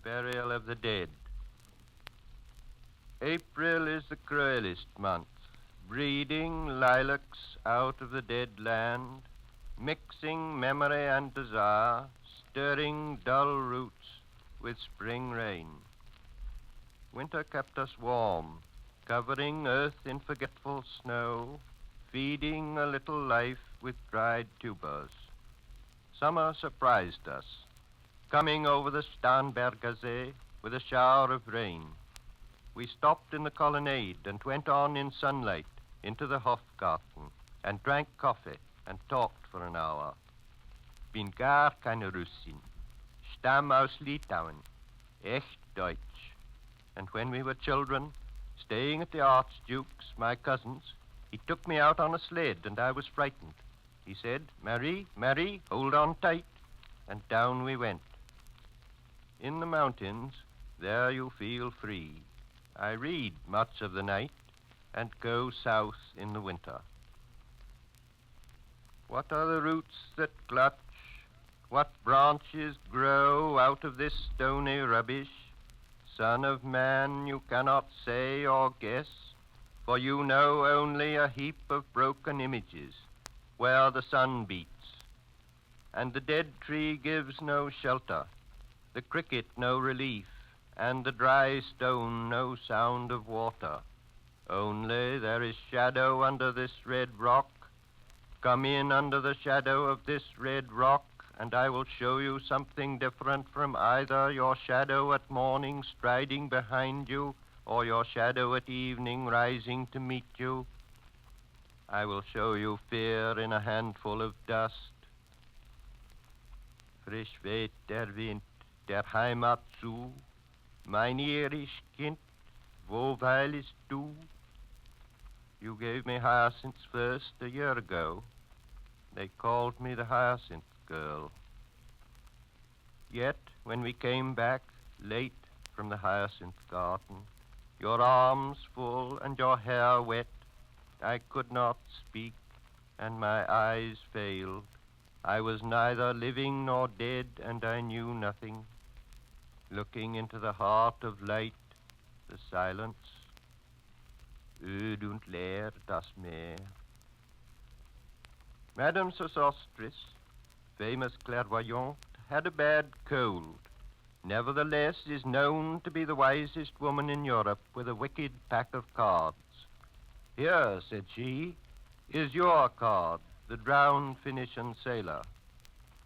burial of the dead. April is the cruelest month, breeding lilacs out of the dead land, mixing memory and desire, stirring dull roots with spring rain. Winter kept us warm, covering earth in forgetful snow, feeding a little life with dried tubers. Summer surprised us, coming over the Starnbergersee with a shower of rain. We stopped in the colonnade and went on in sunlight into the Hofgarten and drank coffee and talked for an hour. Bin gar keine Russin, Stamm aus Litauen, echt Deutsch. And when we were children, staying at the Archduke's, my cousin's, he took me out on a sled and I was frightened. He said, Marie, Marie, hold on tight. And down we went. In the mountains, there you feel free. I read much of the night and go south in the winter. What are the roots that clutch? What branches grow out of this stony rubbish? Son of man, you cannot say or guess, for you know only a heap of broken images where the sun beats. And the dead tree gives no shelter, the cricket no relief, and the dry stone no sound of water. Only there is shadow under this red rock. Come in under the shadow of this red rock, and I will show you something different from either your shadow at morning striding behind you or your shadow at evening rising to meet you. I will show you fear in a handful of dust. Frisch weht der Wind der Heimat zu. Mein irisch Kind, wo weilest du? You gave me hyacinths first a year ago. They called me the Hyacinth Girl. Yet, when we came back late from the Hyacinth Garden, your arms full and your hair wet, I could not speak, and my eyes failed. I was neither living nor dead, and I knew nothing. Looking into the heart of light, the silence. Öd und leer das Meer. Madame Sosostris, famous clairvoyante, had a bad cold. Nevertheless, is known to be the wisest woman in Europe with a wicked pack of cards. Here, said she, is your card, the drowned Phoenician sailor.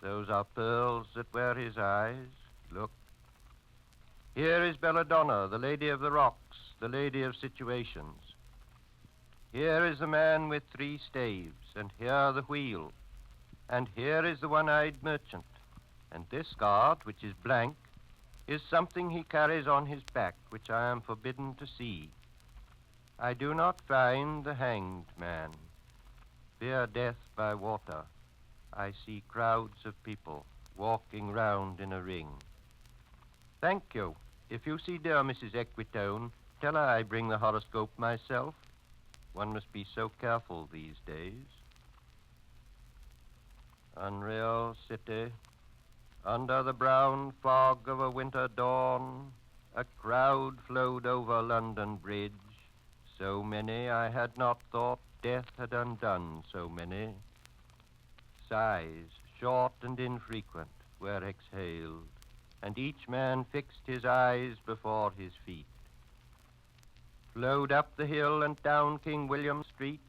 Those are pearls that wear his eyes. Look. Here is Belladonna, the lady of the rocks, the lady of situations. Here is the man with 3 staves, and here the wheel. And here is the one-eyed merchant. And this card, which is blank, is something he carries on his back, which I am forbidden to see. I do not find the hanged man. Fear death by water. I see crowds of people walking round in a ring. Thank you. If you see dear Mrs. Equitone, tell her I bring the horoscope myself. One must be so careful these days. Unreal city. Under the brown fog of a winter dawn, a crowd flowed over London Bridge. So many I had not thought death had undone so many. Sighs, short and infrequent, were exhaled, and each man fixed his eyes before his feet. Flowed up the hill and down King William Street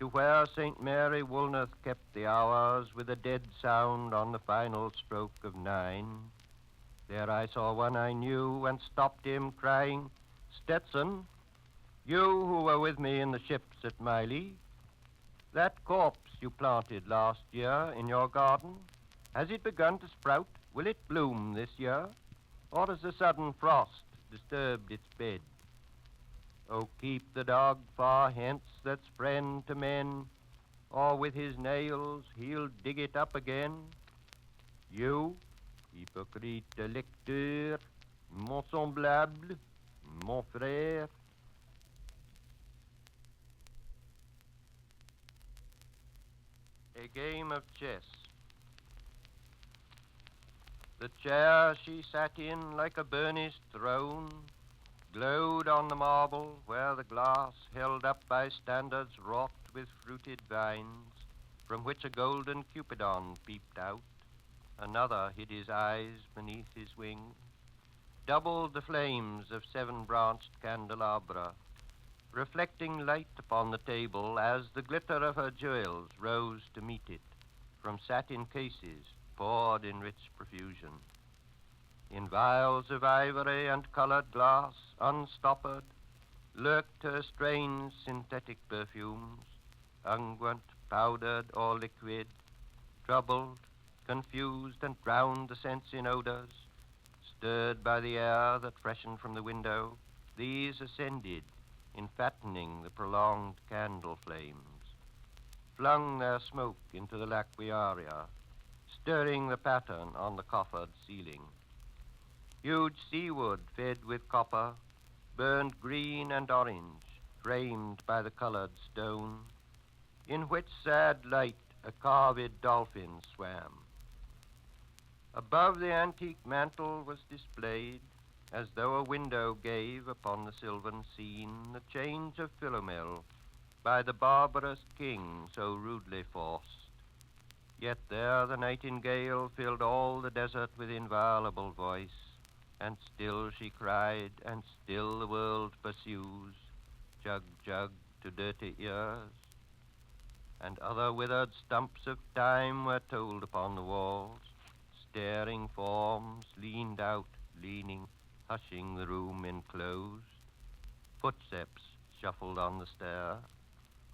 to where St. Mary Woolnoth kept the hours with a dead sound on the final stroke of 9. There I saw one I knew and stopped him, crying, Stetson, you who were with me in the ships at Ballylee, that corpse you planted last year in your garden, has it begun to sprout? Will it bloom this year? Or has the sudden frost disturbed its bed? Oh, keep the dog far hence that's friend to men, or with his nails he'll dig it up again. You, hypocrite lecteur, mon semblable, mon frère. A game of chess. The chair she sat in like a burnished throne glowed on the marble where the glass held up by standards wrought with fruited vines, from which a golden Cupidon peeped out. Another hid his eyes beneath his wing, doubled the flames of seven-branched candelabra, reflecting light upon the table as the glitter of her jewels rose to meet it from satin cases poured in rich profusion. In vials of ivory and colored glass, unstoppered, lurked her strange synthetic perfumes, unguent, powdered or liquid, troubled, confused, and drowned the sense in odors. Stirred by the air that freshened from the window, these ascended, enfattening the prolonged candle flames, flung their smoke into the laquiaria, stirring the pattern on the coffered ceiling. Huge seawood fed with copper, burned green and orange, framed by the colored stone, in which sad light a carved dolphin swam. Above the antique mantel was displayed, as though a window gave upon the sylvan scene, the change of Philomel by the barbarous king so rudely forced. Yet there the nightingale filled all the desert with inviolable voice, and still she cried, and still the world pursues, jug, jug, to dirty ears. And other withered stumps of time were told upon the walls. Staring forms leaned out, leaning, hushing the room enclosed. Footsteps shuffled on the stair.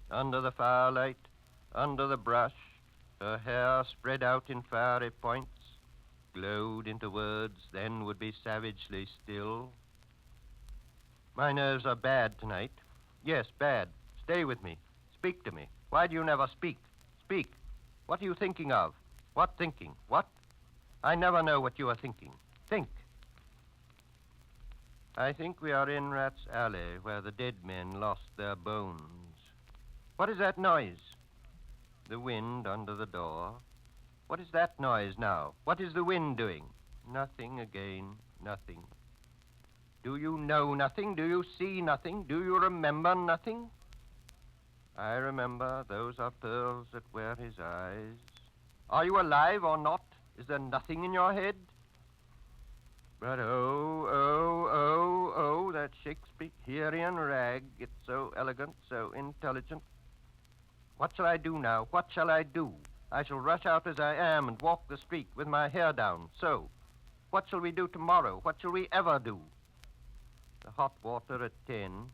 Under the firelight, under the brush, her hair spread out in fiery points, glowed into words, then would be savagely still. My nerves are bad tonight. Yes, bad. Stay with me. Speak to me. Why do you never speak? Speak. What are you thinking of? What thinking? What? I never know what you are thinking. Think. I think we are in Rat's Alley, where the dead men lost their bones. What is that noise? The wind under the door. What is that noise now? What is the wind doing? Nothing again, nothing. Do you know nothing? Do you see nothing? Do you remember nothing? I remember those are pearls that wear his eyes. Are you alive or not? Is there nothing in your head? But oh, that Shakespearean rag. It's so elegant, so intelligent. What shall I do now? What shall I do? I shall rush out as I am and walk the street with my hair down, so. What shall we do tomorrow? What shall we ever do? The hot water at 10,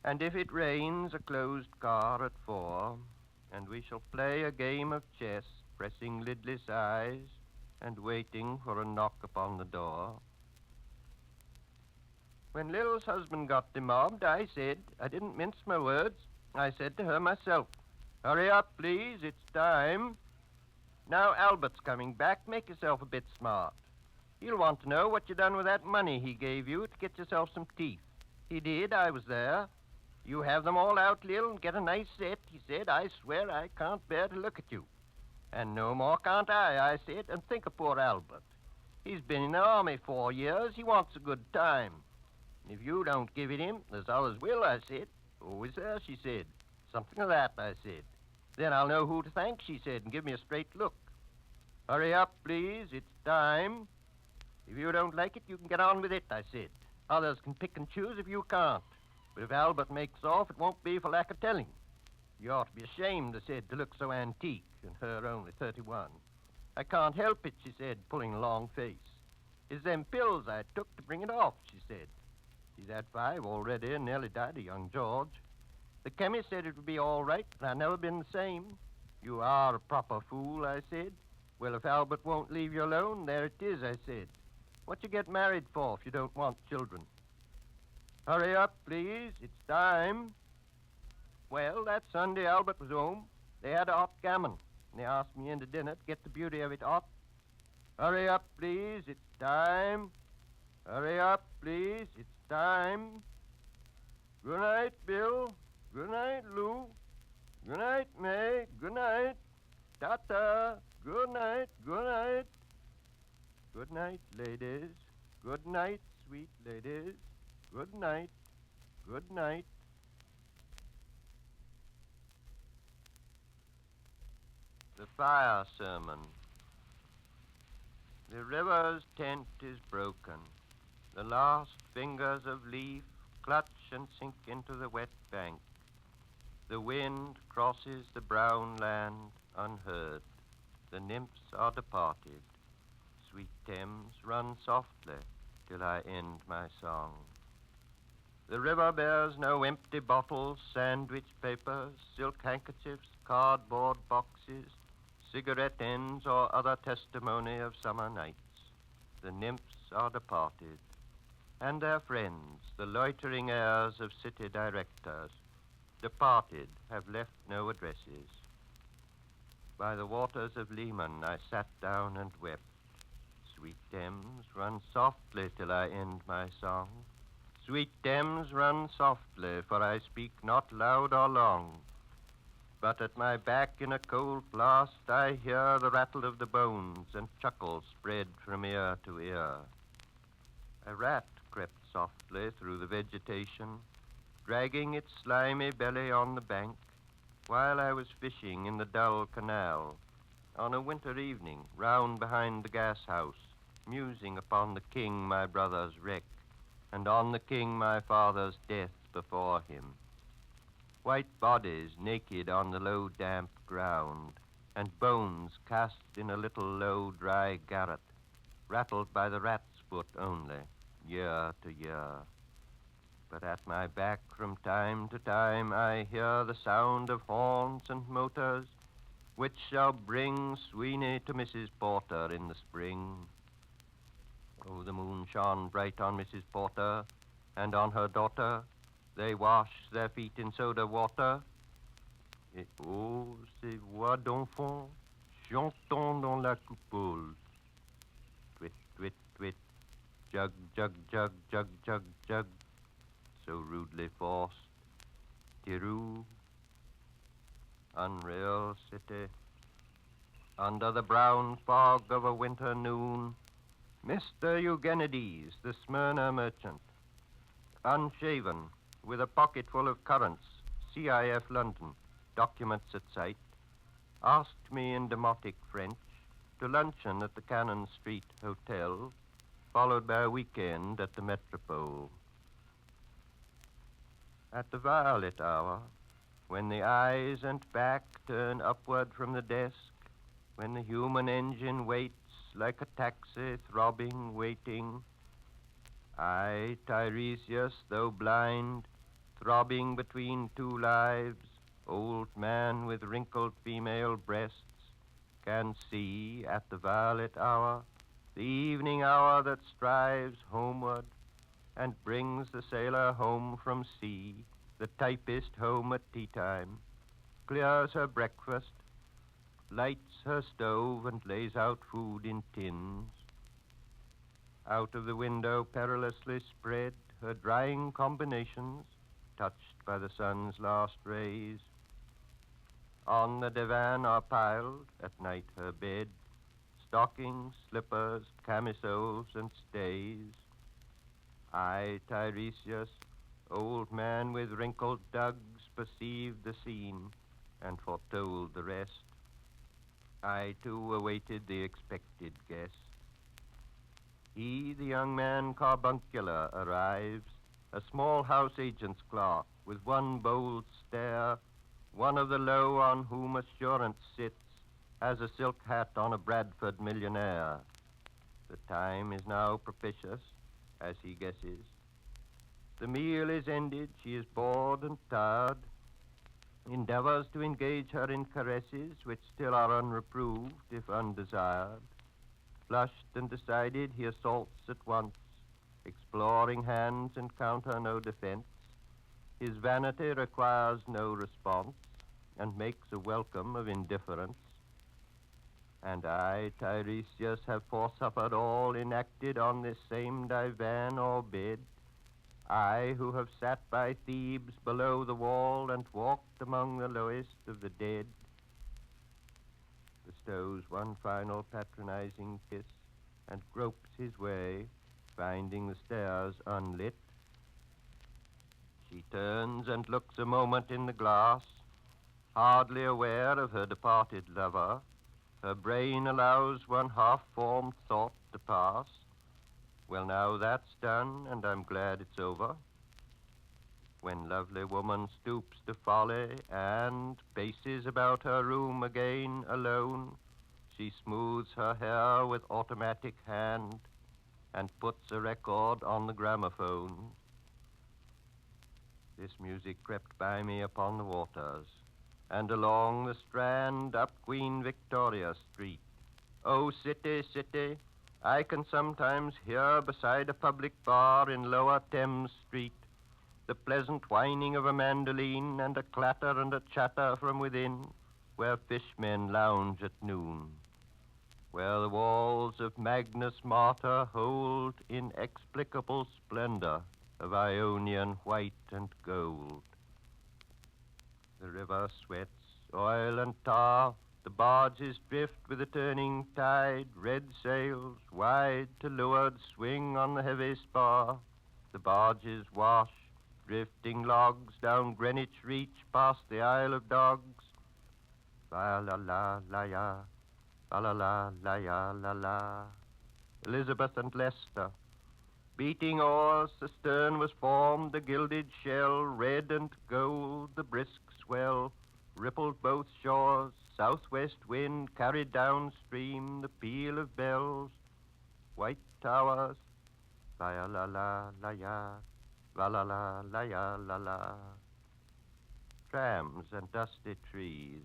and if it rains, a closed car at 4, and we shall play a game of chess, pressing lidless eyes and waiting for a knock upon the door. When Lil's husband got demobbed, I didn't mince my words, I said to her myself, hurry up, please, it's time. Now Albert's coming back, make yourself a bit smart. He'll want to know what you done with that money he gave you to get yourself some teeth. He did, I was there. You have them all out, Lil, and get a nice set, he said. I swear I can't bear to look at you. And no more can't I said, and think of poor Albert. He's been in the army 4 years, he wants a good time. If you don't give it him, there's others will, I said. Oh, is there, she said. Something of that, I said. Then I'll know who to thank, she said, and give me a straight look. Hurry up, please, it's time. If you don't like it, you can get on with it, I said. Others can pick and choose if you can't. But if Albert makes off, it won't be for lack of telling. You ought to be ashamed, I said, to look so antique, and her only 31. I can't help it, she said, pulling a long face. It's them pills I took to bring it off, she said. She's had 5 already and nearly died of young George. The chemist said it would be all right, but I've never been the same. You are a proper fool, I said. Well, if Albert won't leave you alone, there it is, I said. What you get married for if you don't want children? Hurry up, please. It's time. Well, that Sunday Albert was home. They had a hot gammon, and they asked me in to dinner to get the beauty of it hot. Hurry up, please. It's time. Hurry up, please. It's time. Good night, Bill. Good night, Lou. Good night, May. Good night. Ta-ta. Good night. Good night. Good night, ladies. Good night, sweet ladies. Good night. Good night. The Fire Sermon. The river's tent is broken. The last fingers of leaf clutch and sink into the wet bank. The wind crosses the brown land unheard. The nymphs are departed. Sweet Thames, run softly till I end my song. The river bears no empty bottles, sandwich papers, silk handkerchiefs, cardboard boxes, cigarette ends, or other testimony of summer nights. The nymphs are departed, and their friends, the loitering heirs of city directors, departed, have left no addresses. By the waters of Lehman I sat down and wept. Sweet Thames, run softly till I end my song. Sweet Thames, run softly, for I speak not loud or long. But at my back in a cold blast I hear the rattle of the bones, and chuckles spread from ear to ear. A rat crept softly through the vegetation, dragging its slimy belly on the bank, while I was fishing in the dull canal on a winter evening round behind the gas house, musing upon the king my brother's wreck, and on the king my father's death before him. White bodies naked on the low damp ground, and bones cast in a little low dry garret, rattled by the rat's foot only, year to year. But at my back from time to time I hear the sound of horns and motors, which shall bring Sweeney to Mrs. Porter in the spring. Oh, the moon shone bright on Mrs. Porter, and on her daughter. They wash their feet in soda water. Et oh, ces voix d'enfants chantant dans la coupole. Twit, twit, twit, jug, jug, jug, jug, jug, jug, so rudely forced. Tiroo, unreal city. Under the brown fog of a winter noon, Mr. Eugenides, the Smyrna merchant, unshaven, with a pocket full of currants, CIF London, documents at sight, asked me in demotic French to luncheon at the Cannon Street Hotel, followed by a weekend at the Metropole. At the violet hour, when the eyes and back turn upward from the desk, when the human engine waits like a taxi throbbing, waiting, I, Tiresias, though blind, throbbing between two lives, old man with wrinkled female breasts, can see at the violet hour, the evening hour that strives homeward and brings the sailor home from sea, the typist home at tea time, clears her breakfast, lights her stove and lays out food in tins. Out of the window perilously spread her drying combinations, touched by the sun's last rays. On the divan are piled, at night her bed, stockings, slippers, camisoles, and stays. I, Tiresias, old man with wrinkled dugs, perceived the scene and foretold the rest. I, too, awaited the expected guest. He, the young man carbuncular, arrives, a small house agent's clerk, with one bold stare, one of the low on whom assurance sits, has a silk hat on a Bradford millionaire. The time is now propitious, as he guesses. The meal is ended, she is bored and tired, endeavors to engage her in caresses which still are unreproved, if undesired. Flushed and decided, he assaults at once. Exploring hands encounter no defense. His vanity requires no response, and makes a welcome of indifference. And I, Tiresias, have forsuffered all enacted on this same divan or bed. I, who have sat by Thebes below the wall and walked among the lowest of the dead, bestows one final patronizing kiss and gropes his way, finding the stairs unlit. She turns and looks a moment in the glass, hardly aware of her departed lover. Her brain allows one half-formed thought to pass. Well, now that's done, and I'm glad it's over. When lovely woman stoops to folly and paces about her room again alone, she smooths her hair with automatic hand and puts a record on the gramophone. This music crept by me upon the waters, and along the Strand up Queen Victoria Street. Oh, city, city, I can sometimes hear beside a public bar in Lower Thames Street the pleasant whining of a mandoline and a clatter and a chatter from within, where fishmen lounge at noon, where the walls of MacNeice Martyr hold inexplicable splendor of Ionian white and gold. The river sweats oil and tar, the barges drift with the turning tide, red sails, wide to leeward, swing on the heavy spar. The barges wash, drifting logs down Greenwich Reach past the Isle of Dogs. Va-la-la-la-ya, va-la-la-la-ya-la-la. Elizabeth and Leicester. Beating oars, the stern was formed, the gilded shell, red and gold, the brisk swell, rippled both shores, southwest wind carried downstream the peal of bells, white towers, la-la-la-la-ya, la-la-la-la-ya-la-la. Trams and dusty trees.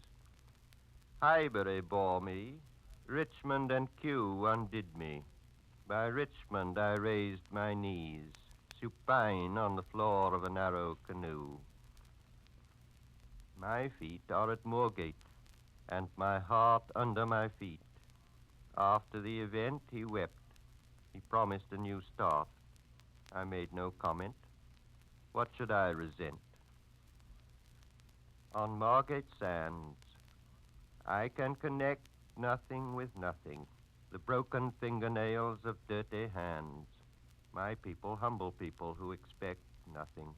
Highbury bore me, Richmond and Kew undid me. By Richmond I raised my knees, supine on the floor of a narrow canoe. My feet are at Moorgate, and my heart under my feet. After the event, he wept. He promised a new start. I made no comment. What should I resent? On Margate sands, I can connect nothing with nothing. The broken fingernails of dirty hands. My people, humble people who expect nothing.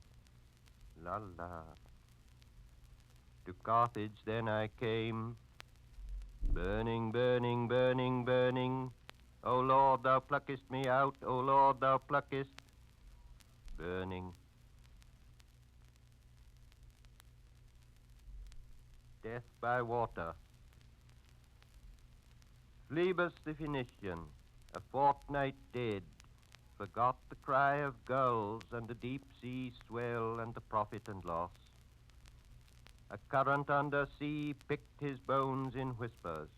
La la. To Carthage then I came, burning, burning, burning, burning. O Lord, thou pluckest me out, O Lord, thou pluckest, burning. Death by water. Phlebas the Phoenician, a fortnight dead, forgot the cry of gulls and the deep sea swell and the profit and loss. A current under sea picked his bones in whispers.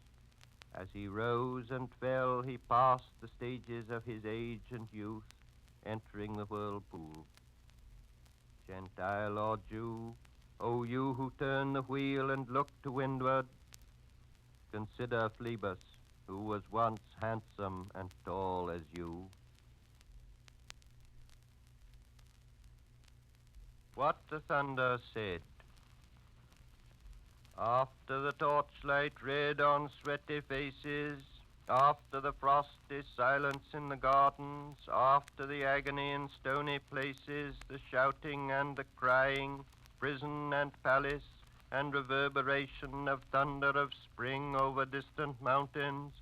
As he rose and fell, he passed the stages of his age and youth, entering the whirlpool. Gentile or Jew, O you who turn the wheel and look to windward, consider Phlebas, who was once handsome and tall as you. What the thunder said. After the torchlight red on sweaty faces, after the frosty silence in the gardens, after the agony in stony places, the shouting and the crying, prison and palace, and reverberation of thunder of spring over distant mountains.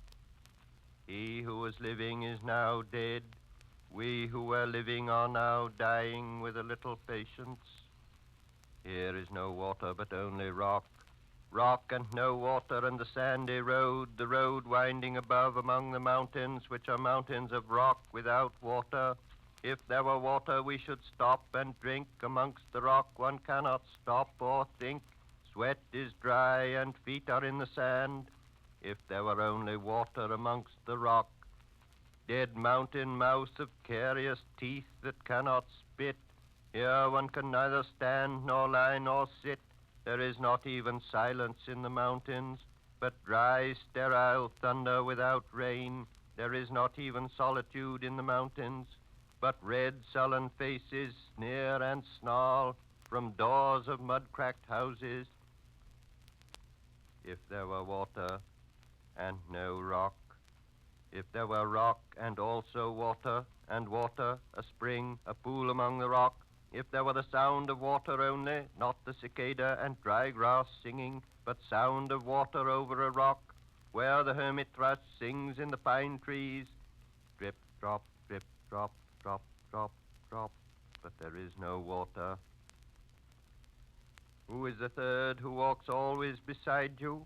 He who was living is now dead. We who were living are now dying with a little patience. Here is no water but only rock. Rock and no water and the sandy road, the road winding above among the mountains, which are mountains of rock without water. If there were water, we should stop and drink. Amongst the rock one cannot stop or think. Sweat is dry and feet are in the sand. If there were only water amongst the rock. Dead mountain mouse of carious teeth that cannot spit. Here one can neither stand nor lie nor sit. There is not even silence in the mountains, but dry, sterile thunder without rain. There is not even solitude in the mountains, but red, sullen faces sneer and snarl from doors of mud-cracked houses. If there were water and no rock, If there were rock and also water, and water, a spring, a pool among the rock, if there were the sound of water only, not the cicada and dry grass singing, but sound of water over a rock, where the hermit thrush sings in the pine trees, drip, drop, drip, drop, drop, drop, drop, but there is no water. Who is the third who walks always beside you?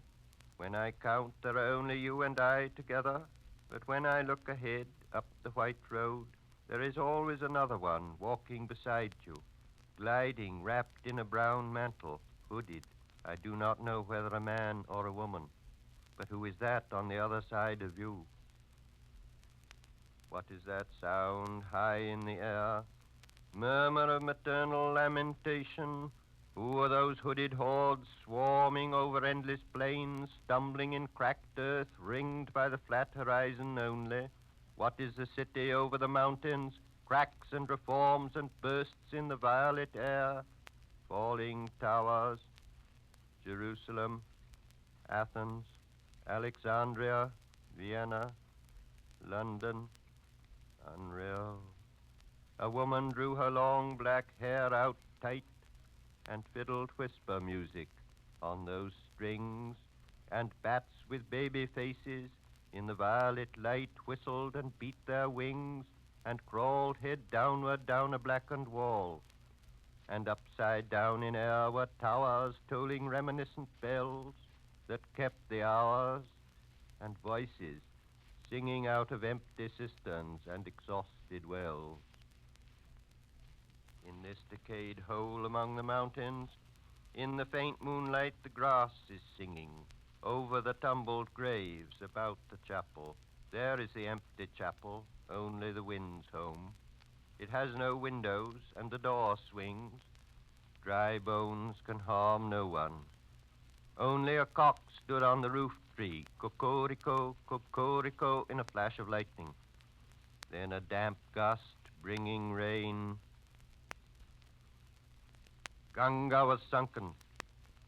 When I count, there are only you and I together, but when I look ahead, up the white road, there is always another one walking beside you, gliding, wrapped in a brown mantle, hooded. I do not know whether a man or a woman, but who is that on the other side of you? What is that sound high in the air? Murmur of maternal lamentation. Who are those hooded hordes swarming over endless plains, stumbling in cracked earth, ringed by the flat horizon only? What is the city over the mountains? Cracks and reforms and bursts in the violet air. Falling towers. Jerusalem, Athens, Alexandria, Vienna, London. Unreal. A woman drew her long black hair out tight and fiddled whisper music on those strings, and bats with baby faces in the violet light whistled and beat their wings and crawled head downward down a blackened wall, and upside down in air were towers tolling reminiscent bells that kept the hours, and voices singing out of empty cisterns and exhausted wells. In this decayed hole among the mountains, in the faint moonlight, the grass is singing over the tumbled graves about the chapel. There is the empty chapel, only the wind's home. It has no windows, and the door swings. Dry bones can harm no one. Only a cock stood on the roof tree, cocorico, in a flash of lightning. Then a damp gust bringing rain. Ganga was sunken,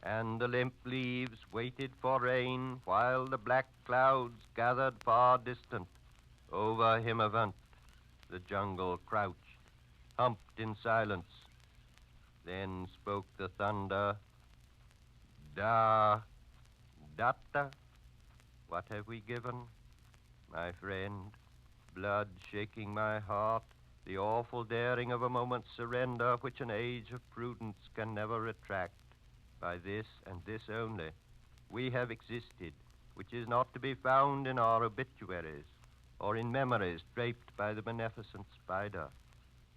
and the limp leaves waited for rain while the black clouds gathered far distant. Over Himavant, the jungle crouched, humped in silence. Then spoke the thunder, Da, Datta, what have we given? My friend, blood shaking my heart, the awful daring of a moment's surrender which an age of prudence can never retract. By this and this only, we have existed, which is not to be found in our obituaries, or in memories draped by the beneficent spider,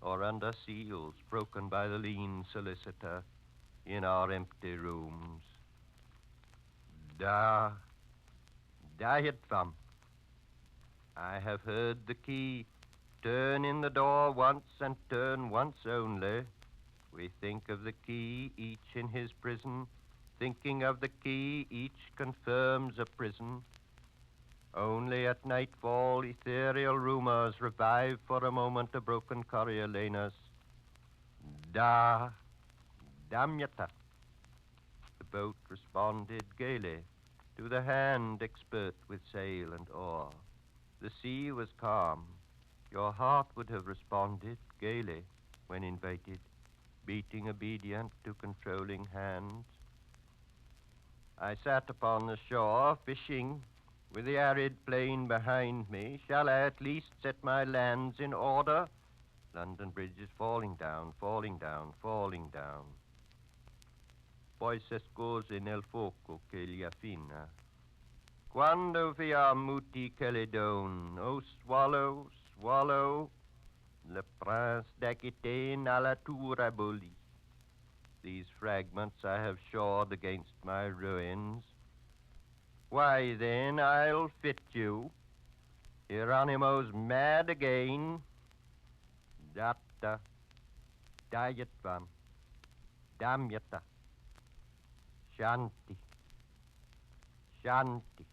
or under seals broken by the lean solicitor in our empty rooms. Dietvam. I have heard the key turn in the door once and turn once only. We think of the key, each in his prison. Thinking of the key, each confirms a prison. Only at nightfall, ethereal rumors revive for a moment a broken Coriolanus. Damyata. The boat responded gaily to the hand expert with sail and oar. The sea was calm. Your heart would have responded gaily when invited, beating obedient to controlling hands. I sat upon the shore, fishing, with the arid plain behind me. Shall I at least set my lands in order? London Bridge is falling down, falling down, falling down. Poi s'escose nel fuoco che li affina. Quando via muti che le don, oh swallow, swallow, le prince d'Aquitaine à la tour abolie. These fragments I have shored against my ruins. Why, then, I'll fit you. Hieronymo's mad again. Datta, Dayatvam, Damyata, Shanti, Shanti,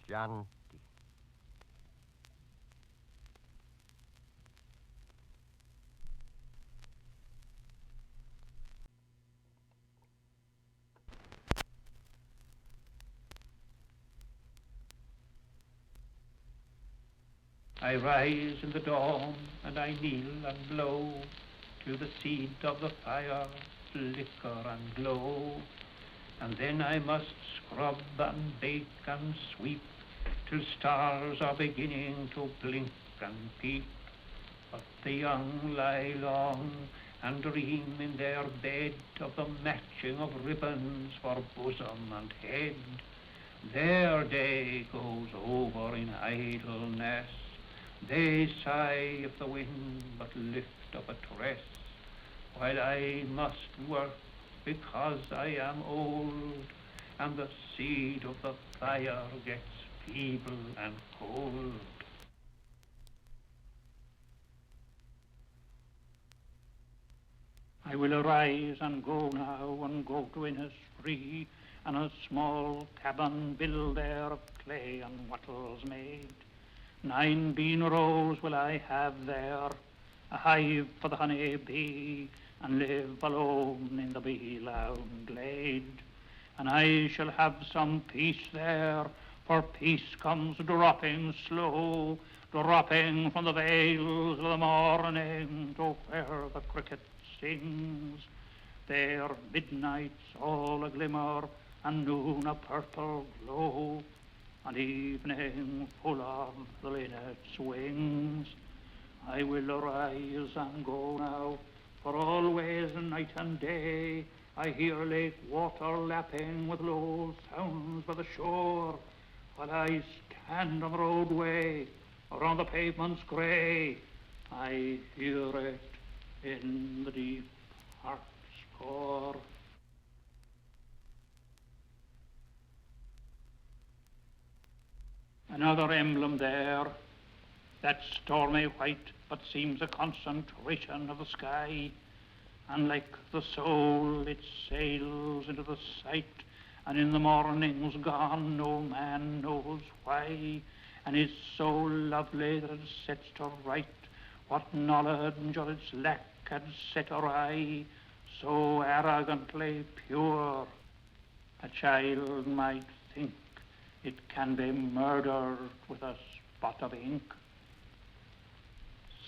Shanti. I rise in the dawn, and I kneel and blow, till the seed of the fire flicker and glow. And then I must scrub and bake and sweep, till stars are beginning to blink and peep. But the young lie long and dream in their bed of the matching of ribbons for bosom and head. Their day goes over in idleness. They sigh if the wind but lift up a tress, while I must work because I am old, and the seed of the fire gets feeble and cold. I will arise and go now and go to Innisfree, and a small cabin build there of clay and wattles made. 9 bean rows will I have there, a hive for the honey bee, and live alone in the bee-loud glade. And I shall have some peace there, for peace comes dropping slow, dropping from the vales of the morning to where the cricket sings. There midnight's all a glimmer, and noon a purple glow, and evening full of the linnet's wings. I will arise and go now, for always night and day I hear lake water lapping with low sounds by the shore, while I stand on the roadway or on the pavements grey. I hear it in the deep heart's core. Another emblem there, that stormy white but seems a concentration of the sky, and like the soul it sails into the sight, and in the morning's gone no man knows why, and is so lovely that it sets to right what knowledge of its lack had set awry, so arrogantly pure a child might think it can be murdered with a spot of ink.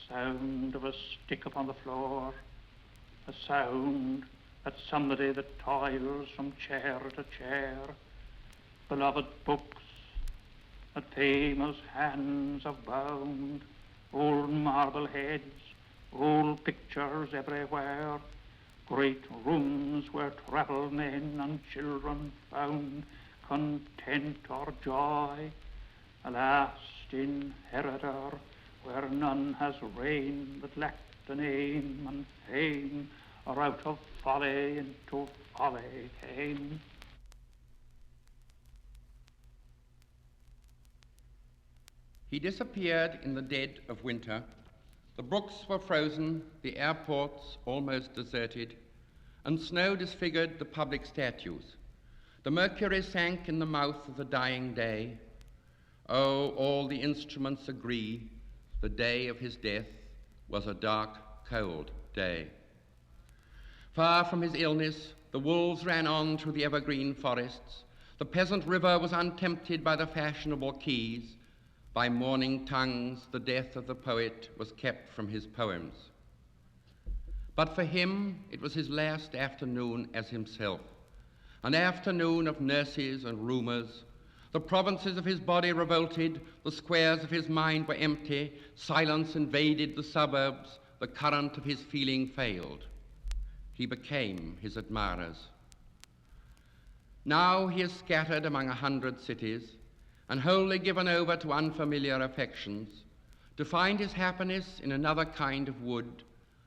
Sound of a stick upon the floor, a sound that somebody that toils from chair to chair, beloved books that famous hands have bound, old marble heads, old pictures everywhere, great rooms where travelled men and children found content or joy, a last inheritor where none has reigned that lacked a name and fame, or out of folly into folly came. He disappeared in the dead of winter. The brooks were frozen, the airports almost deserted, and snow disfigured the public statues. The mercury sank in the mouth of the dying day. Oh, all the instruments agree, the day of his death was a dark, cold day. Far from his illness, the wolves ran on through the evergreen forests. The peasant river was untempted by the fashionable quays. By mourning tongues, the death of the poet was kept from his poems. But for him, it was his last afternoon as himself, an afternoon of nurses and rumours. The provinces of his body revolted, the squares of his mind were empty, silence invaded the suburbs, the current of his feeling failed. He became his admirers. Now he is scattered among 100 cities, and wholly given over to unfamiliar affections, to find his happiness in another kind of wood,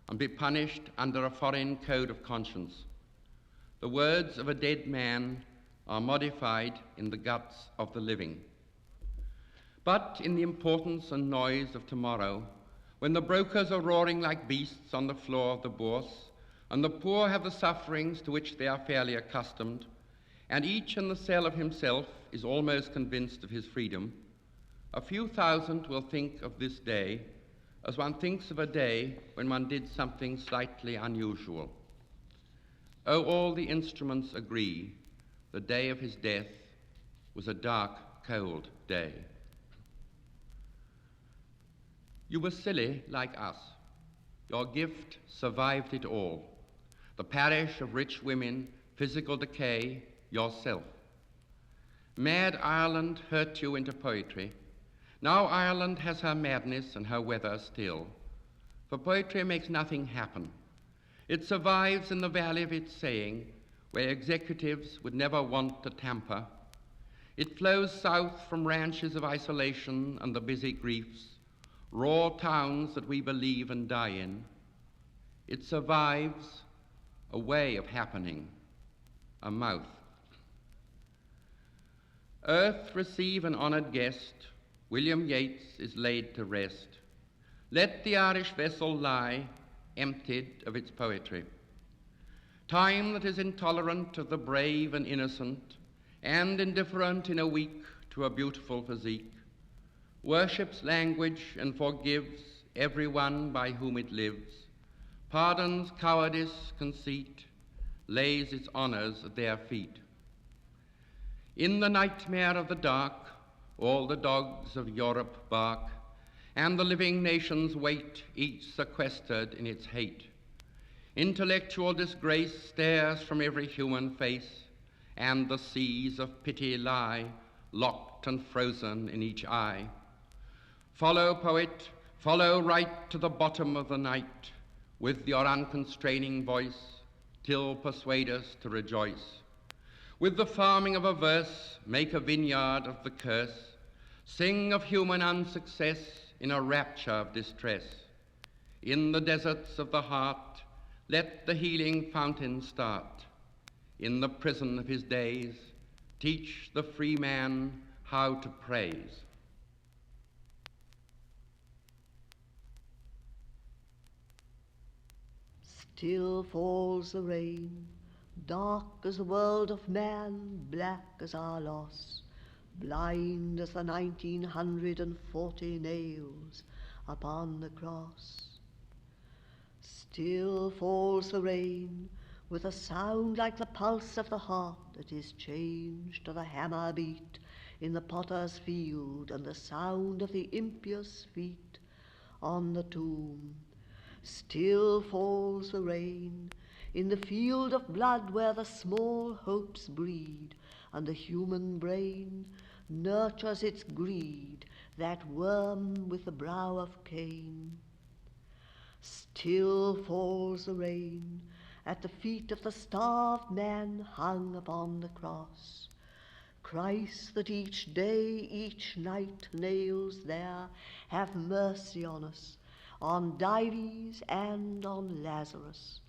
and be punished under a foreign code of conscience. The words of a dead man are modified in the guts of the living. But in the importance and noise of tomorrow, when the brokers are roaring like beasts on the floor of the bourse, and the poor have the sufferings to which they are fairly accustomed, and each in the cell of himself is almost convinced of his freedom, a few thousand will think of this day as one thinks of a day when one did something slightly unusual. Oh, all the instruments agree, the day of his death was a dark, cold day. You were silly like us. Your gift survived it all. The parish of rich women, physical decay, yourself. Mad Ireland hurt you into poetry. Now Ireland has her madness and her weather still. For poetry makes nothing happen. It survives in the valley of its saying, where executives would never want to tamper. It flows south from ranches of isolation and the busy griefs, raw towns that we believe and die in. It survives a way of happening, a mouth. Earth, receive an honoured guest. William Yeats is laid to rest. Let the Irish vessel lie, emptied of its poetry. Time that is intolerant of the brave and innocent, and indifferent in a week to a beautiful physique, worships language and forgives everyone by whom it lives, pardons cowardice, conceit, lays its honours at their feet. In the nightmare of the dark, all the dogs of Europe bark, and the living nations wait, each sequestered in its hate. Intellectual disgrace stares from every human face, and the seas of pity lie, locked and frozen in each eye. Follow, poet, follow right to the bottom of the night, with your unconstraining voice, till persuade us to rejoice. With the farming of a verse, make a vineyard of the curse, sing of human unsuccess in a rapture of distress. In the deserts of the heart, let the healing fountain start. In the prison of his days, teach the free man how to praise. Still falls the rain, dark as the world of man, black as our loss, blind as the 1940 nails upon the cross. Still falls the rain, with a sound like the pulse of the heart that is changed to the hammer beat in the potter's field, and the sound of the impious feet on the tomb. Still falls the rain in the field of blood where the small hopes breed, and the human brain nurtures its greed, that worm with the brow of Cain. Still falls the rain at the feet of the starved man hung upon the cross. Christ, that each day, each night nails there, have mercy on us, on Dives and on Lazarus.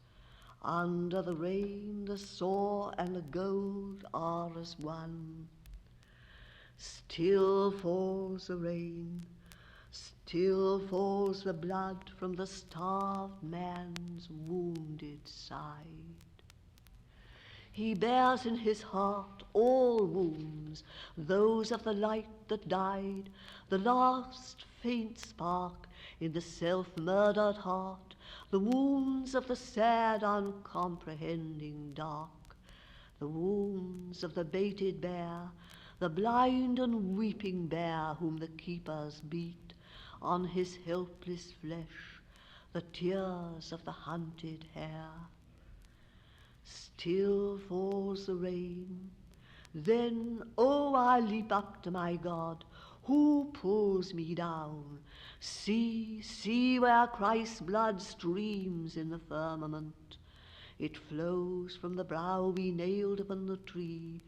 Under the rain, the sore and the gold are as one. Still falls the rain, still falls the blood from the starved man's wounded side. He bears in his heart all wounds, those of the light that died, the last faint spark in the self-murdered heart, the wounds of the sad, uncomprehending dark, the wounds of the baited bear, the blind and weeping bear whom the keepers beat, on his helpless flesh, the tears of the hunted hare. Still falls the rain, then, oh, I leap up to my God, who pulls me down. See, see where Christ's blood streams in the firmament. It flows from the brow we nailed upon the tree,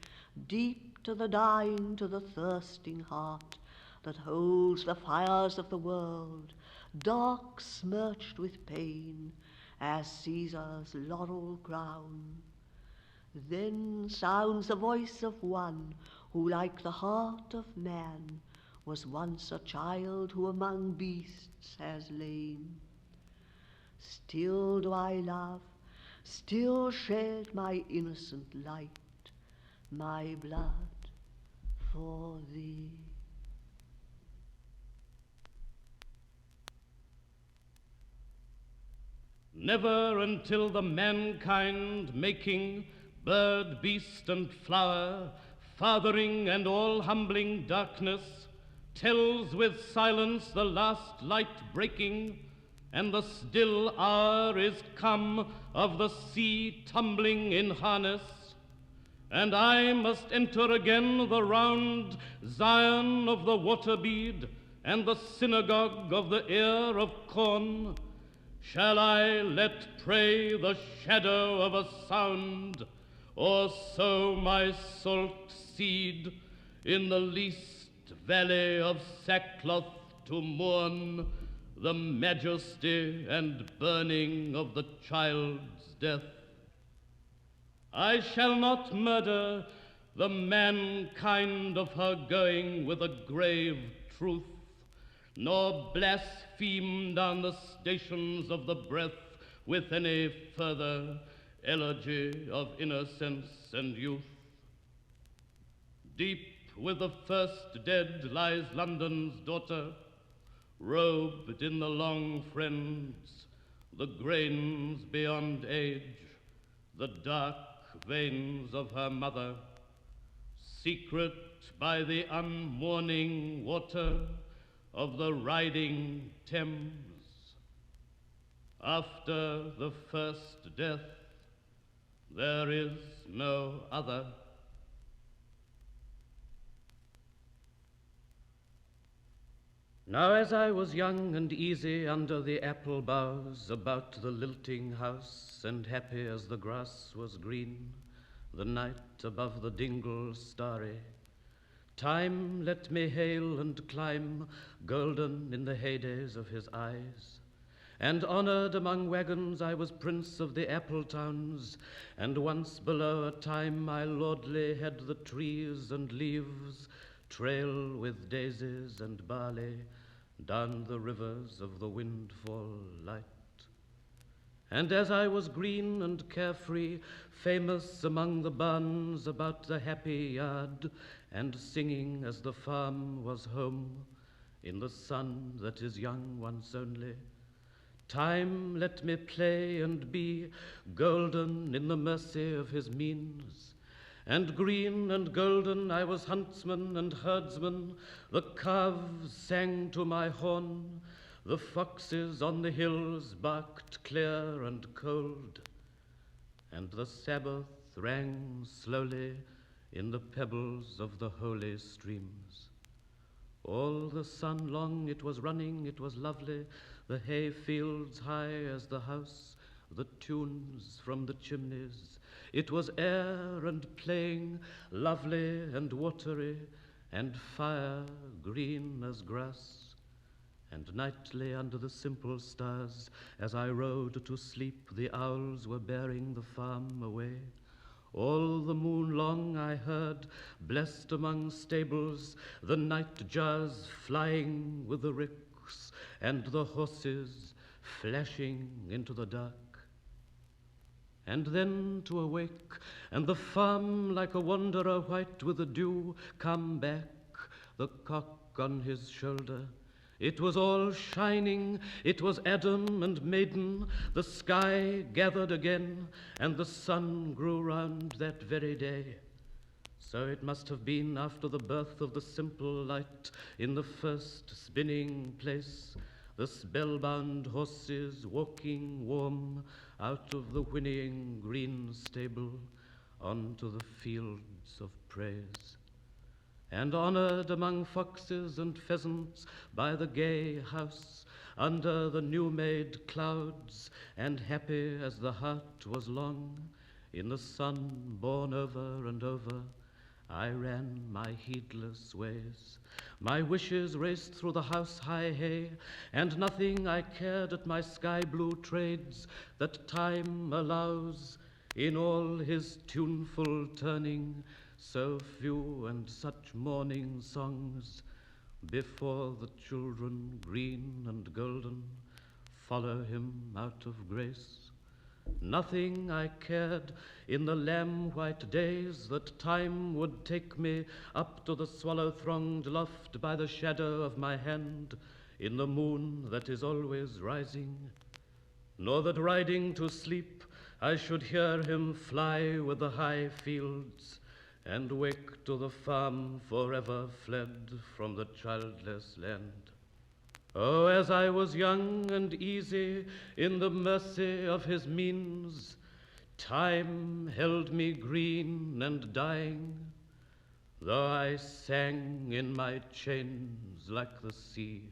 deep to the dying, to the thirsting heart that holds the fires of the world, dark smirched with pain, as Caesar's laurel crown. Then sounds the voice of one who, like the heart of man, was once a child who among beasts has lain. Still do I love, still shed my innocent light, my blood for thee. Never until the mankind making, bird, beast, and flower, fathering and all humbling darkness, tells with silence the last light breaking, and the still hour is come of the sea tumbling in harness, and I must enter again the round Zion of the water bead and the synagogue of the ear of corn. Shall I let pray the shadow of a sound, or sow my salt seed in the least valley of sackcloth to mourn the majesty and burning of the child's death? I shall not murder the mankind of her going with a grave truth, nor blaspheme down the stations of the breath with any further elegy of innocence and youth. Deep with the first dead lies London's daughter, robed in the long friends, the grains beyond age, the dark veins of her mother, secret by the unmourning water of the riding Thames. After the first death, there is no other. Now as I was young and easy under the apple boughs about the lilting house, and happy as the grass was green, the night above the dingle starry, time let me hail and climb, golden in the heydays of his eyes. And honored among wagons I was prince of the apple towns, and once below a time my lordly had the trees and leaves trail with daisies and barley down the rivers of the windfall light. And as I was green and carefree, famous among the barns about the happy yard, and singing as the farm was home in the sun that is young once only, time let me play and be golden in the mercy of his means. And green and golden I was huntsman and herdsman, the calves sang to my horn, the foxes on the hills barked clear and cold, and the Sabbath rang slowly in the pebbles of the holy streams. All the sun long it was running, it was lovely, the hay fields high as the house, the tunes from the chimneys. It was air and playing, lovely and watery, and fire green as grass. And nightly under the simple stars, as I rode to sleep, the owls were bearing the farm away. All the moon long I heard, blessed among stables, the night jars flying with the ricks, and the horses flashing into the dark. And then to awake, and the farm like a wanderer white with the dew come back, the cock on his shoulder. It was all shining, it was Adam and maiden, the sky gathered again, and the sun grew round that very day. So it must have been after the birth of the simple light in the first spinning place, the spellbound horses walking warm out of the whinnying green stable onto the fields of praise. And honored among foxes and pheasants by the gay house, under the new-made clouds, and happy as the heart was long, in the sun borne over and over, I ran my heedless ways. My wishes raced through the house-high hay, and nothing I cared at my sky-blue trades that time allows in all his tuneful turning, so few and such morning songs before the children green and golden follow him out of grace. Nothing I cared in the lamb-white days that time would take me up to the swallow-thronged loft by the shadow of my hand in the moon that is always rising, nor that riding to sleep I should hear him fly with the high fields and wake to the farm forever fled from the childless land. Oh, as I was young and easy in the mercy of his means, time held me green and dying, though I sang in my chains like the sea.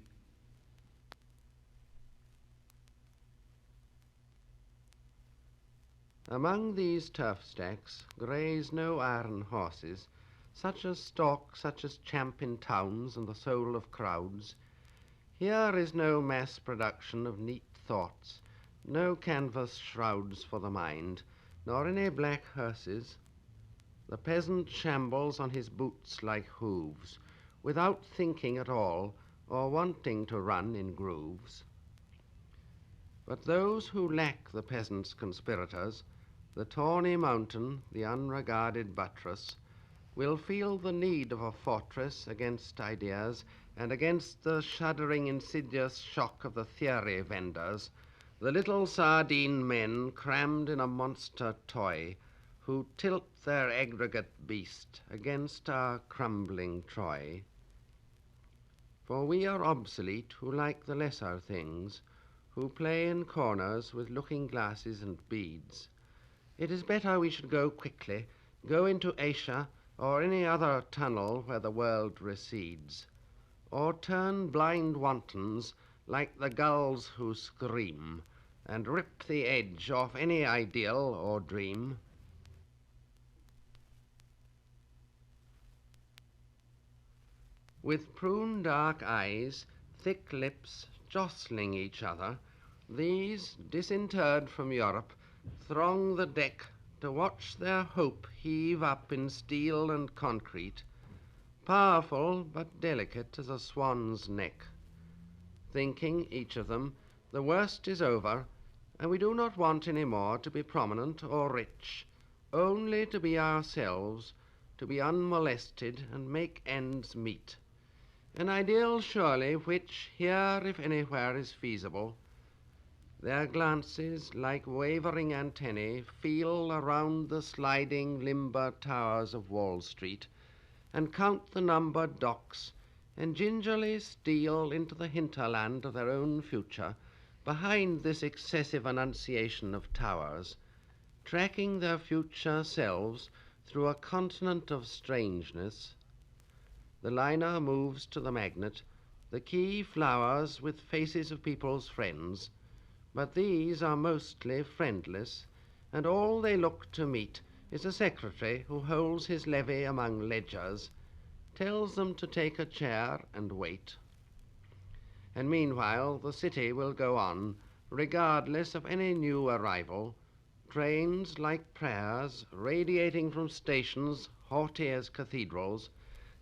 Among these turfstacks graze no iron horses, such as stalk, such as champ in towns and the soul of crowds. Here is no mass production of neat thoughts, no canvas shrouds for the mind, nor any black hearses. The peasant shambles on his boots like hooves, without thinking at all or wanting to run in grooves. But those who lack the peasant's conspirators, the tawny mountain, the unregarded buttress, will feel the need of a fortress against ideas and against the shuddering, insidious shock of the theory vendors, the little sardine men crammed in a monster toy, who tilt their aggregate beast against our crumbling Troy. For we are obsolete who like the lesser things, who play in corners with looking-glasses and beads. It is better we should go quickly, go into Asia or any other tunnel where the world recedes, or turn blind wantons like the gulls who scream, and rip the edge off any ideal or dream. With prune dark eyes, thick lips, jostling each other, these, disinterred from Europe, throng the deck to watch their hope heave up in steel and concrete, powerful but delicate as a swan's neck, thinking, each of them, the worst is over, and we do not want any more to be prominent or rich, only to be ourselves, to be unmolested and make ends meet. An ideal, surely, which here, if anywhere, is feasible. Their glances, like wavering antennae, feel around the sliding limber towers of Wall Street, and count the numbered docks, and gingerly steal into the hinterland of their own future, behind this excessive annunciation of towers, tracking their future selves through a continent of strangeness. The liner moves to the magnet, the quay flowers with faces of people's friends, but these are mostly friendless, and all they look to meet is a secretary who holds his levy among ledgers, tells them to take a chair and wait. And meanwhile the city will go on, regardless of any new arrival, trains like prayers radiating from stations haughty as cathedrals,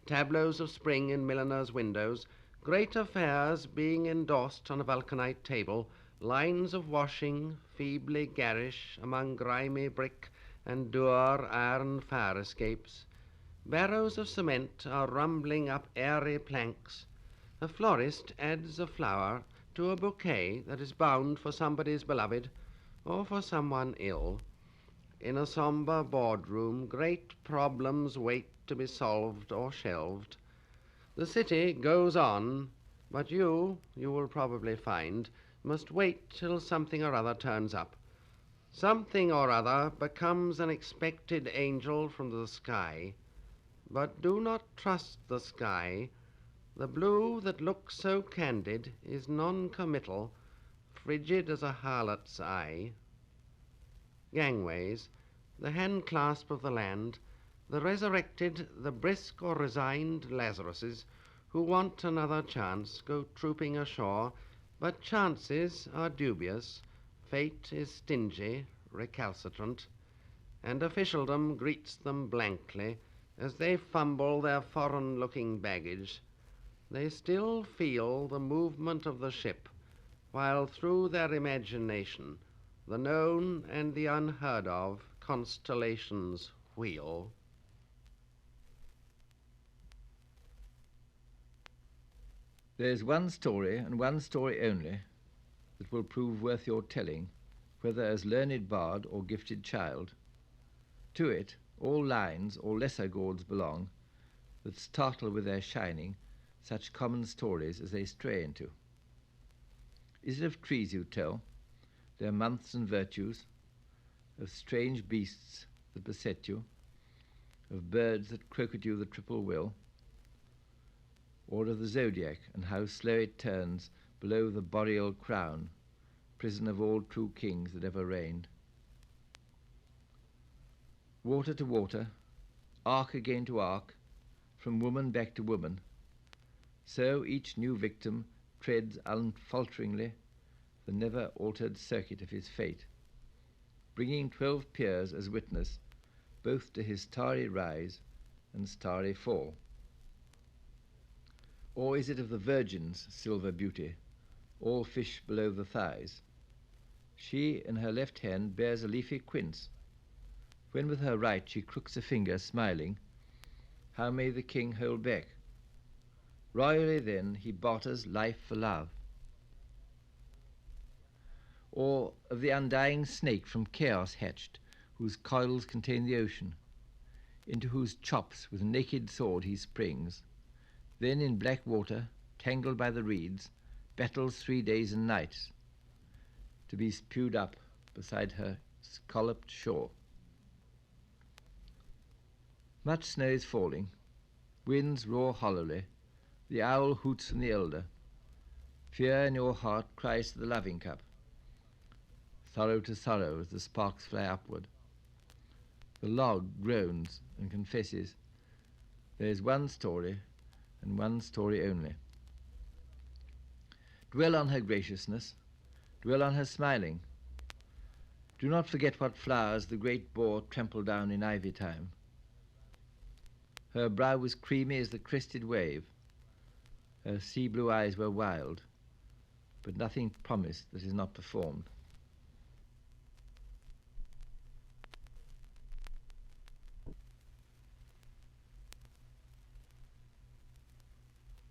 tableaus of spring in milliners' windows, great affairs being endorsed on a vulcanite table, lines of washing, feebly garish among grimy brick and dour iron fire escapes. Barrows of cement are rumbling up airy planks. A florist adds a flower to a bouquet that is bound for somebody's beloved or for someone ill. In a sombre boardroom, great problems wait to be solved or shelved. The city goes on, but you will probably find, must wait till something or other turns up. Something or other becomes an expected angel from the sky, but do not trust the sky. The blue that looks so candid is non-committal, frigid as a harlot's eye. Gangways, the hand-clasp of the land, the resurrected, the brisk or resigned Lazaruses who want another chance go trooping ashore, but chances are dubious, fate is stingy, recalcitrant, and officialdom greets them blankly as they fumble their foreign-looking baggage. They still feel the movement of the ship, while through their imagination the known and the unheard of constellations wheel. There is one story, and one story only, that will prove worth your telling, whether as learned bard or gifted child. To it, All lines, all lesser gauds belong, that startle with their shining such common stories as they stray into. Is it of trees you tell, their months and virtues, of strange beasts that beset you, of birds that croak at you the triple will, or of the zodiac and how slow it turns below the boreal crown, prison of all true kings that ever reigned? Water to water, arc again to arc, from woman back to woman, so each new victim treads unfalteringly the never-altered circuit of his fate, bringing 12 peers as witness both to his starry rise and starry fall. Or is it of the Virgin's silver beauty, all fish below the thighs? She in her left hand bears a leafy quince. When with her right she crooks a finger, smiling, how may the king hold back? Royally then he barters life for love. Or of the undying snake from chaos hatched, whose coils contain the ocean, into whose chops with naked sword he springs, then in black water, tangled by the reeds, battles 3 days and nights, to be spewed up beside her scalloped shore. Much snow is falling, winds roar hollowly, the owl hoots from the elder. Fear in your heart cries to the loving cup, sorrow to sorrow as the sparks fly upward. The log groans and confesses there is one story and one story only. Dwell on her graciousness, dwell on her smiling. Do not forget what flowers the great boar trampled down in ivy time. Her brow was creamy as the crested wave. Her sea-blue eyes were wild, but nothing promised that is not performed.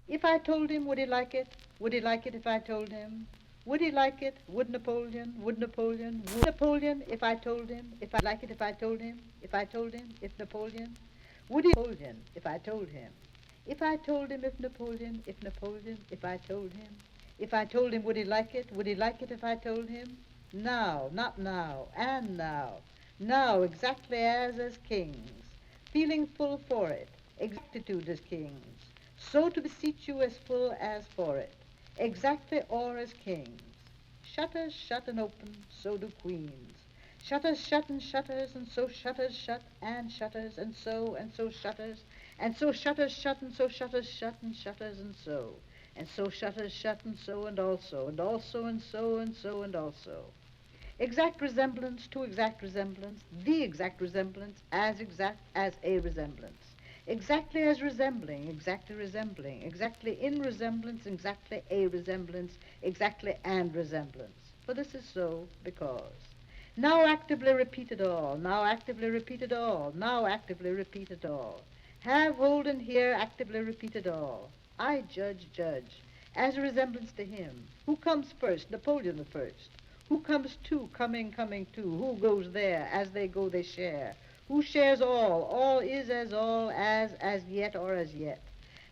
If I told him, would he like it? Would he like it if I told him? Would he like it? Would Napoleon? Would Napoleon? Would Napoleon if I told him? If I like it if I told him? If I told him? If Napoleon? Would he Napoleon if I told him? If I told him if Napoleon? If Napoleon? If I told him? If I told him, would he like it? Would he like it if I told him? Now, not now, and now. Now, exactly as kings, feeling full for it, exactitude as kings. So to beseech you as full as for it, exactly or as kings. Shutters shut and open, so do queens. Shutters shut and shutters, and so shutters shut and shutters, and so shutters, and so shutters shut, and so shutters shut, and shutters, and so shutters shut, and so, and also, and also, and so, and so, and also. Exact resemblance to exact resemblance, the exact resemblance as exact as a resemblance. Exactly as resembling, exactly resembling, exactly in resemblance, exactly a resemblance, exactly and resemblance. For this is so because. Now actively repeat it all, now actively repeat it all, now actively repeat it all. Have hold and hear, actively repeat it all. I judge, as a resemblance to him. Who comes first? Napoleon the first. Who comes two? Coming two. Who goes there? As they go, they share. Who shares all? All is as yet or as yet.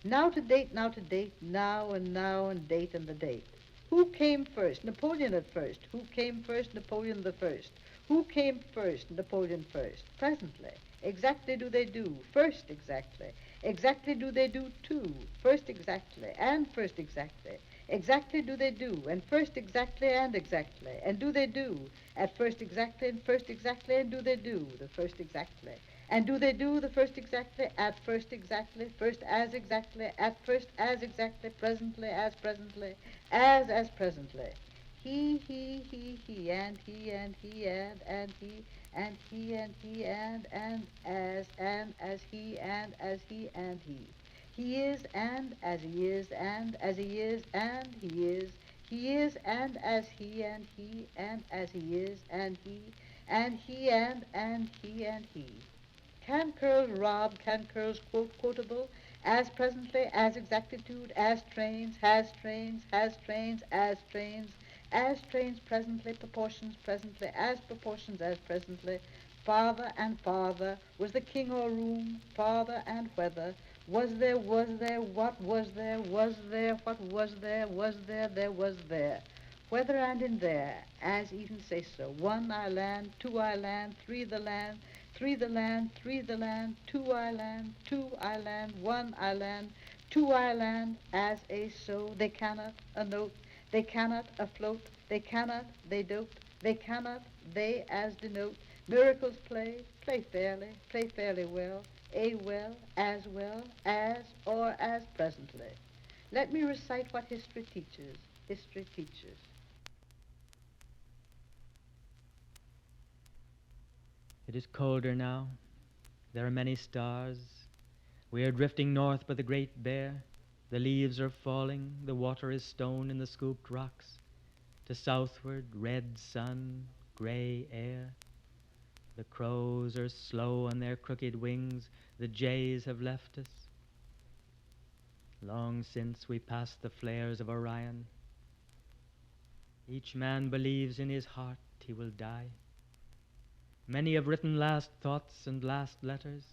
Now to date, now and date and the date. Who came first? Napoleon at first. Who came first? Napoleon the first. Who came first? Napoleon first. Presently. Exactly do they do. First exactly. Exactly do they do too. First exactly. And first exactly. Exactly do they do. And first exactly and exactly. And do they do. At first exactly and first exactly. And do they do. The first exactly. And do they do the first exactly, at first exactly, first as exactly, at first as exactly, presently as presently, as presently. He, and he, and he, and he, and he, and he, and as he, and as he, and he. He is, and as he is, and as he is, and he is. He is, and as he, and as he is, and he, and he, and he, and he. Can curls rob, can curls quote quotable, as presently, as exactitude, as trains, has trains, as trains presently, proportions presently, as presently, Farther and farther was the king or room, farther and whether. Was there, what was there, what was there, there was there. Whether and in there, as even say so. One I land, two I land, three the land, three the land, three the land, two I land, one I land, two I land, as a so. They cannot a note, they cannot afloat, they cannot, they dote, they cannot, they as denote. Miracles play fairly well, as or as presently. Let me recite what history teaches, It is colder now. There are many stars. We are drifting north by the Great Bear. The leaves are falling. The water is stone in the scooped rocks. To southward, red sun, gray air. The crows are slow on their crooked wings. The jays have left us. Long since we passed the flares of Orion. Each man believes in his heart he will die. Many have written last thoughts and last letters.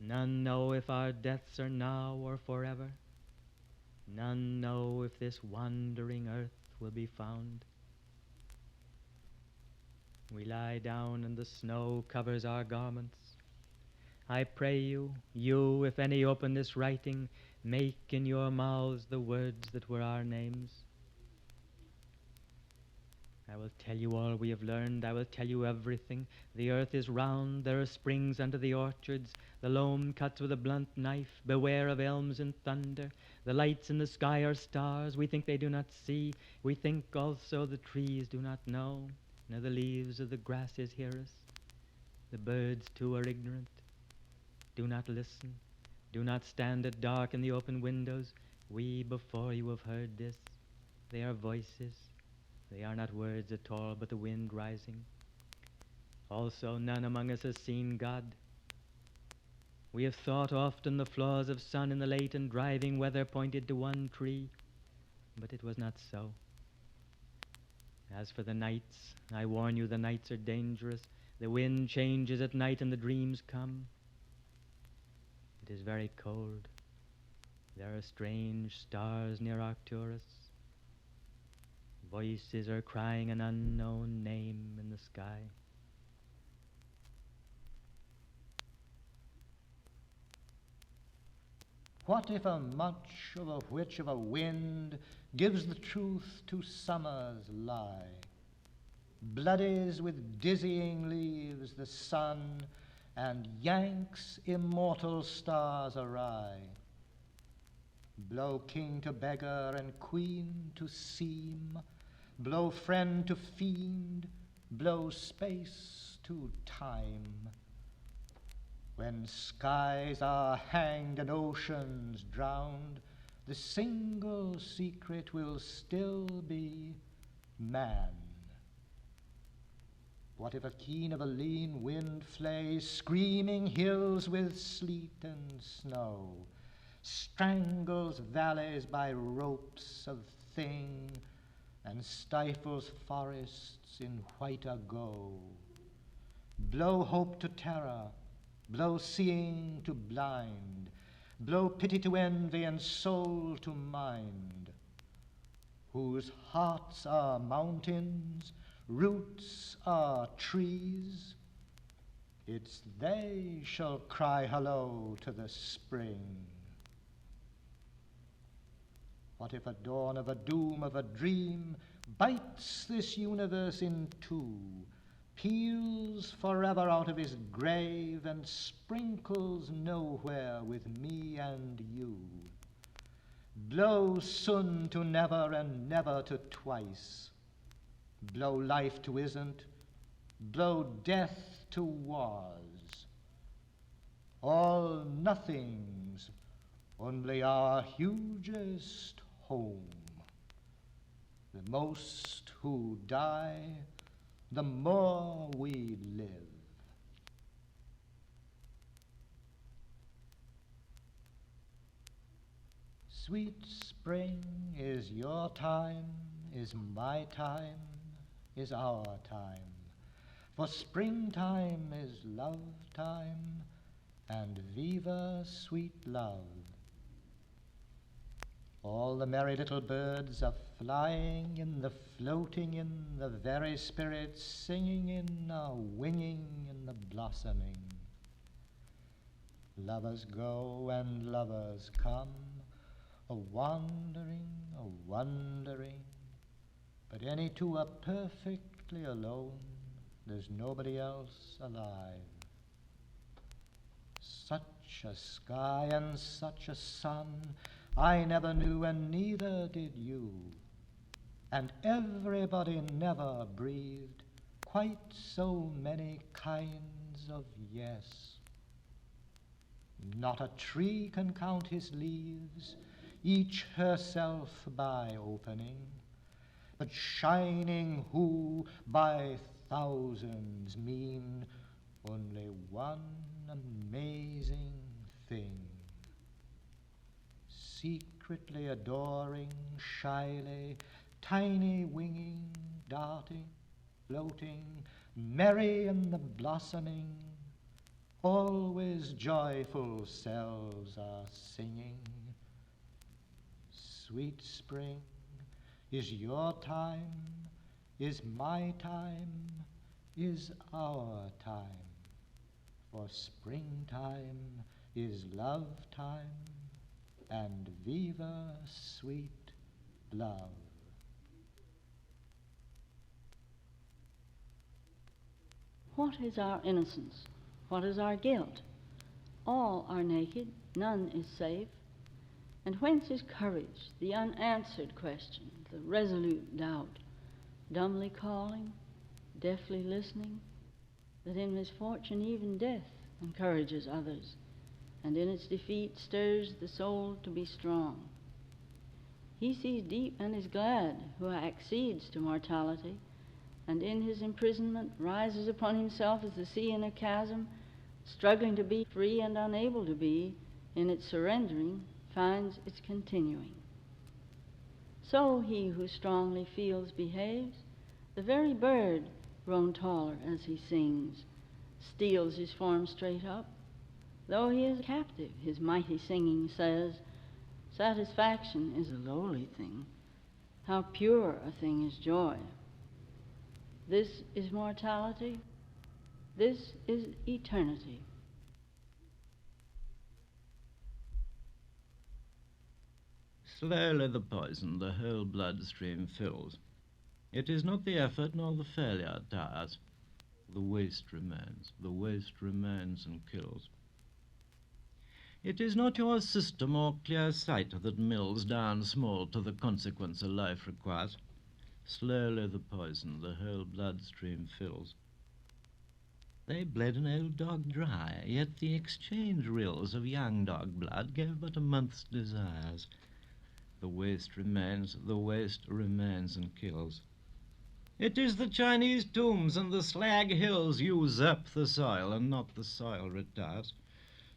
None know if our deaths are now or forever. None know if this wandering earth will be found. We lie down and the snow covers our garments. I pray you, if any open this writing, make in your mouths the words that were our names. I will tell you all we have learned. I will tell you everything. The earth is round. There are springs under the orchards. The loam cuts with a blunt knife. Beware of elms and thunder. The lights in the sky are stars. We think they do not see. We think also the trees do not know. Nor the leaves of the grasses hear us. The birds too are ignorant. Do not listen. Do not stand at dark in the open windows. We before you have heard this. They are voices. They are not words at all, but the wind rising. Also, none among us has seen God. We have thought often the flaws of sun in the late and driving weather pointed to one tree, but it was not so. As for the nights, I warn you the nights are dangerous. The wind changes at night and the dreams come. It is very cold. There are strange stars near Arcturus. Voices are crying an unknown name in the sky. What if a much of a which of a wind gives the truth to summer's lie, bloodies with dizzying leaves the sun, and yanks immortal stars awry? Blow king to beggar and queen to seem, blow friend to fiend, blow space to time. When skies are hanged and oceans drowned, the single secret will still be man. What if a keen of a lean wind flays screaming hills with sleet and snow, strangles valleys by ropes of thing, and stifles forests in white ago? Blow hope to terror, blow seeing to blind, blow pity to envy and soul to mind. Whose hearts are mountains, roots are trees, it's they shall cry hello to the spring. What if a dawn of a doom of a dream bites this universe in two, peels forever out of his grave and sprinkles nowhere with me and you? Blow soon to never and never to twice. Blow life to isn't, blow death to was. All nothings, only our hugest home. The most who die, the more we live. Sweet spring is your time, is my time, is our time. for springtime is love time, and viva sweet love. All the merry little birds are flying in, the floating in, the very spirits singing in, are winging in the blossoming. Lovers go and lovers come, a-wandering, but any two are perfectly alone, there's nobody else alive. Such a sky and such a sun I never knew, and neither did you. And everybody never breathed quite so many kinds of yes. Not a tree can count his leaves, each herself by opening, but shining who by thousands mean only one amazing thing. Secretly adoring, shyly, tiny winging, darting, floating, merry in the blossoming, always joyful selves are singing. Sweet spring, is your time, is my time, is our time, for springtime is love time, and viva sweet love. What is our innocence? What is our guilt? All are naked, none is safe. And whence is courage, the unanswered question, the resolute doubt, dumbly calling, deafly listening, that in misfortune even death encourages others, and in its defeat stirs the soul to be strong. He sees deep and is glad who accedes to mortality, and in his imprisonment rises upon himself as the sea in a chasm, struggling to be free and unable to be, in its surrendering, finds its continuing. So he who strongly feels behaves, the very bird grown taller as he sings, steals his form straight up. Though he is captive, his mighty singing says, satisfaction is a lowly thing. How pure a thing is joy. This is mortality. This is eternity. Slowly the poison the whole bloodstream fills. It is not the effort nor the failure tires. The waste remains and kills. It is not your system or clear sight that mills down small to the consequence a life requires. Slowly the poison the whole bloodstream fills. They bled an old dog dry, yet the exchange rills of young dog blood gave but a month's desires. The waste remains and kills. It is the Chinese tombs and the slag hills usurp the soil, and not the soil retires.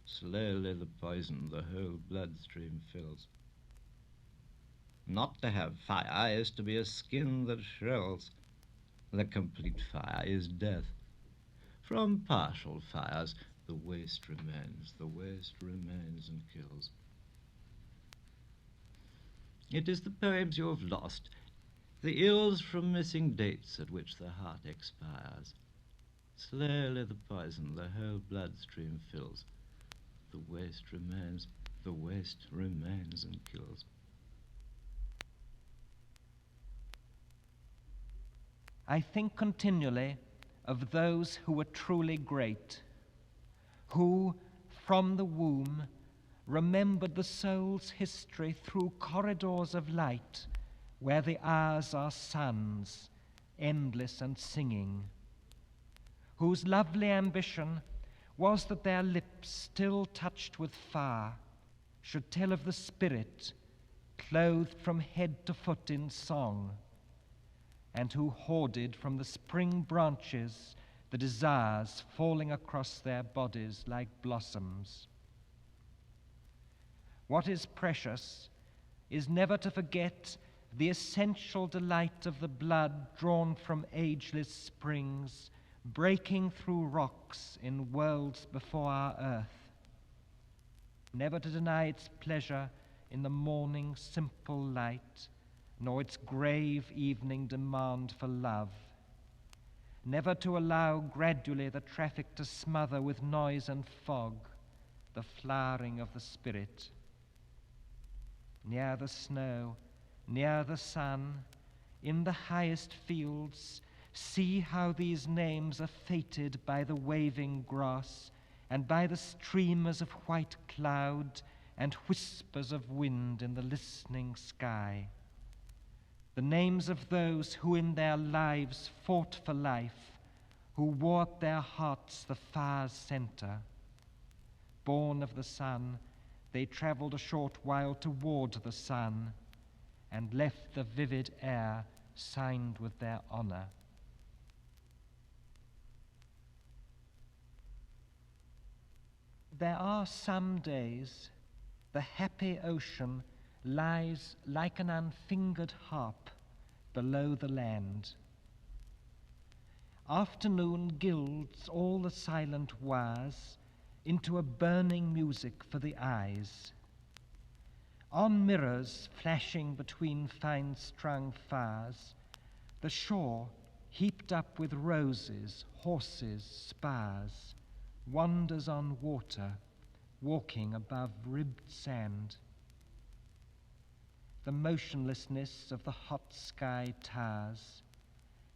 Slowly the poison the whole bloodstream fills. Not to have fire is to be a skin that shrills. The complete fire is death. From partial fires the waste remains and kills. It is the poems you have lost, the ills from missing dates at which the heart expires. Slowly the poison the whole bloodstream fills. The waste remains and kills. I think continually of those who were truly great, who, from the womb, remembered the soul's history through corridors of light, where the hours are suns, endless and singing, whose lovely ambition was that their lips, still touched with fire, should tell of the spirit, clothed from head to foot in song, and who hoarded from the spring branches the desires falling across their bodies like blossoms. What is precious is never to forget the essential delight of the blood drawn from ageless springs, breaking through rocks in worlds before our earth, never to deny its pleasure in the morning simple light, nor its grave evening demand for love, never to allow gradually the traffic to smother with noise and fog the flowering of the spirit. Near the snow, near the sun, in the highest fields, see how these names are fated by the waving grass and by the streamers of white cloud and whispers of wind in the listening sky. The names of those who in their lives fought for life, who wore at their hearts the fire's center. Born of the sun, they traveled a short while toward the sun and left the vivid air signed with their honor. There are some days the happy ocean lies like an unfingered harp below the land. Afternoon gilds all the silent wires into a burning music for the eyes. On mirrors flashing between fine-strung fires, the shore, heaped up with roses, horses, spars, wanders on water, walking above ribbed sand. The motionlessness of the hot sky towers,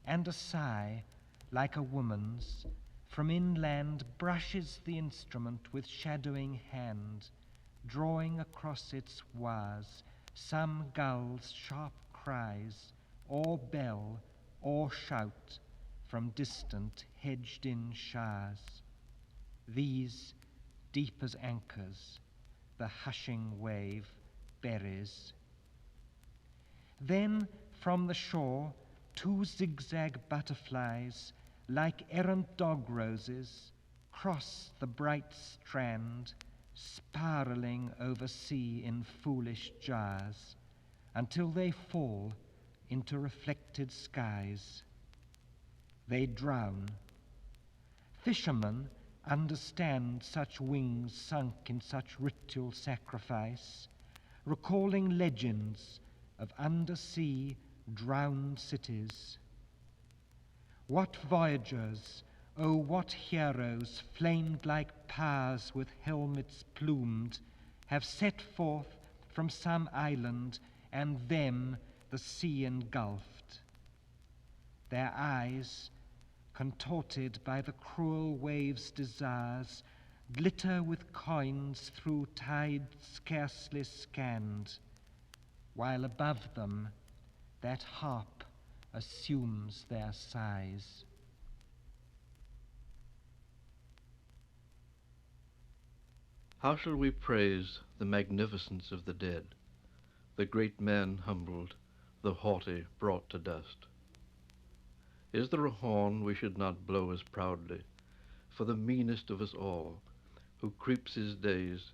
and a sigh like a woman's from inland brushes the instrument with shadowing hand, drawing across its wires some gull's sharp cries, or bell, or shout from distant hedged-in showers. These, deep as anchors, the hushing wave buries. Then from the shore 2 zigzag butterflies, like errant dog roses, cross the bright strand, spiraling over sea in foolish jars, until they fall into reflected skies. They drown. Fishermen understand such wings sunk in such ritual sacrifice, recalling legends of undersea drowned cities. What voyagers, oh, what heroes, flamed like powers with helmets plumed, have set forth from some island, and them the sea engulfed. Their eyes, contorted by the cruel waves' desires, glitter with coins through tide scarcely scanned, while above them that harp assumes their size. How shall we praise the magnificence of the dead, the great men humbled, the haughty brought to dust? Is there a horn we should not blow as proudly for the meanest of us all, who creeps his days,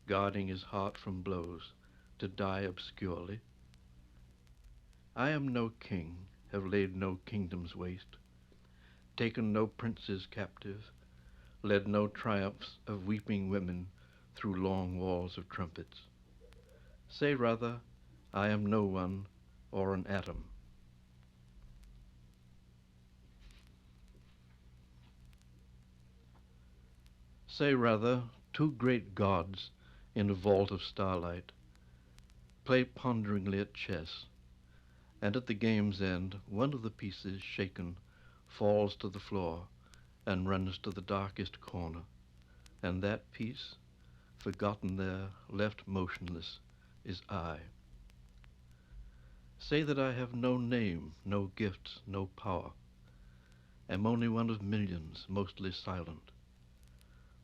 guarding his heart from blows, to die obscurely? I am no king, have laid no kingdoms waste, taken no princes captive, led no triumphs of weeping women through long walls of trumpets. Say rather, I am no one or an atom. Say rather, 2 great gods in a vault of starlight play ponderingly at chess, and at the game's end one of the pieces, shaken, falls to the floor and runs to the darkest corner, and that piece, forgotten there, left motionless, is I. Say that I have no name, no gifts, no power, am only one of millions, mostly silent,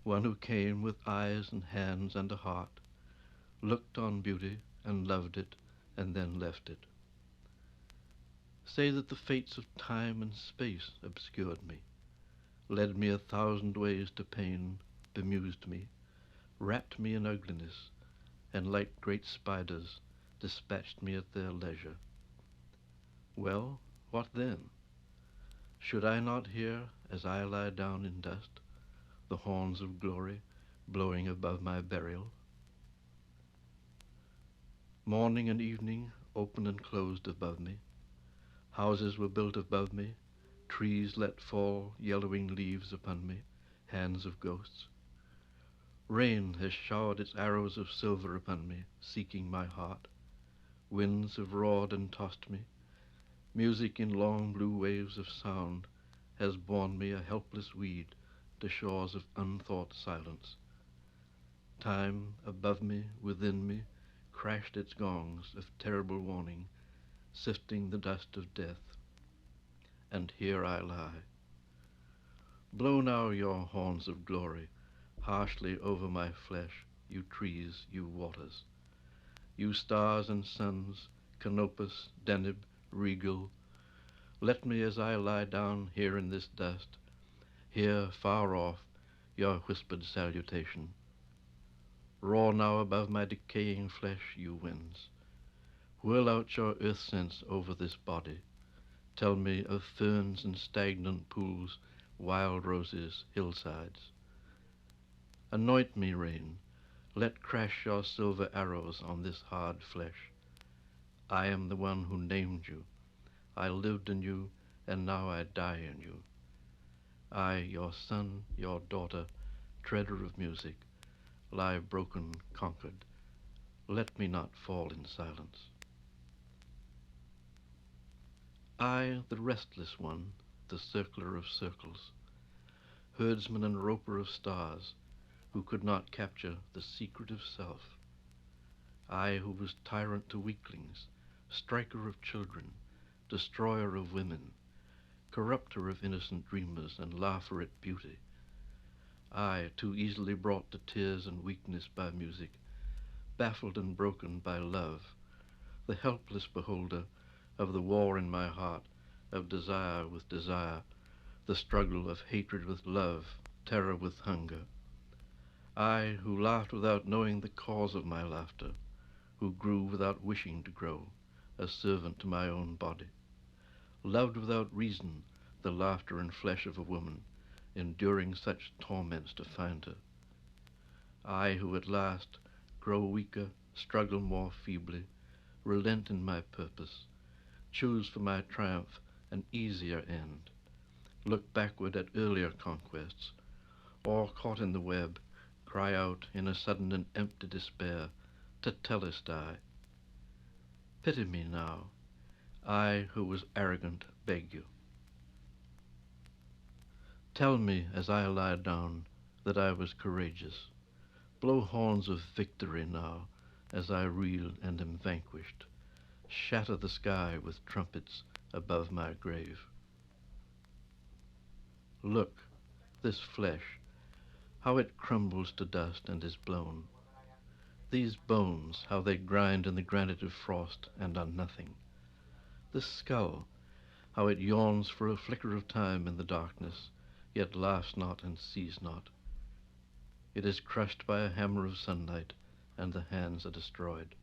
one who came with eyes and hands and a heart, looked on beauty and loved it, and then left it. Say that the fates of time and space obscured me, led me 1,000 ways to pain, bemused me, wrapped me in ugliness, and like great spiders dispatched me at their leisure. Well, what then? Should I not hear, as I lie down in dust, the horns of glory blowing above my burial? Morning and evening opened and closed above me. Houses were built above me, trees let fall yellowing leaves upon me, hands of ghosts. Rain has showered its arrows of silver upon me, seeking my heart. Winds have roared and tossed me. Music in long blue waves of sound has borne me a helpless weed to shores of unthought silence. Time above me, within me, crashed its gongs of terrible warning, sifting the dust of death. And here I lie. Blow now your horns of glory harshly over my flesh, you trees, you waters. You stars and suns, Canopus, Deneb, Regal, let me as I lie down here in this dust, hear far off your whispered salutation. Roar now above my decaying flesh, you winds. Whirl out your earth sense over this body. Tell me of ferns and stagnant pools, wild roses, hillsides. Anoint me, rain. Let crash your silver arrows on this hard flesh. I am the one who named you. I lived in you, and now I die in you. I, your son, your daughter, treader of music, lie broken, conquered. Let me not fall in silence. I, the restless one, the circler of circles, herdsman and roper of stars, who could not capture the secret of self. I, who was tyrant to weaklings, striker of children, destroyer of women, corrupter of innocent dreamers and laugher at beauty. I, too easily brought to tears and weakness by music, baffled and broken by love, the helpless beholder of the war in my heart, of desire with desire, the struggle of hatred with love, terror with hunger. I, who laughed without knowing the cause of my laughter, who grew without wishing to grow, a servant to my own body, loved without reason the laughter and flesh of a woman, enduring such torments to find her. I, who at last grow weaker, struggle more feebly, relent in my purpose, choose for my triumph an easier end, look backward at earlier conquests, or, caught in the web, cry out in a sudden and empty despair, Tetelestai. Pity me now. I, who was arrogant, beg you. Tell me, as I lie down, that I was courageous. Blow horns of victory now, as I reel and am vanquished. Shatter the sky with trumpets above my grave. Look, this flesh, how it crumbles to dust and is blown. These bones, how they grind in the granite of frost and are nothing. This skull, how it yawns for a flicker of time in the darkness, yet laughs not and sees not. It is crushed by a hammer of sunlight, and the hands are destroyed.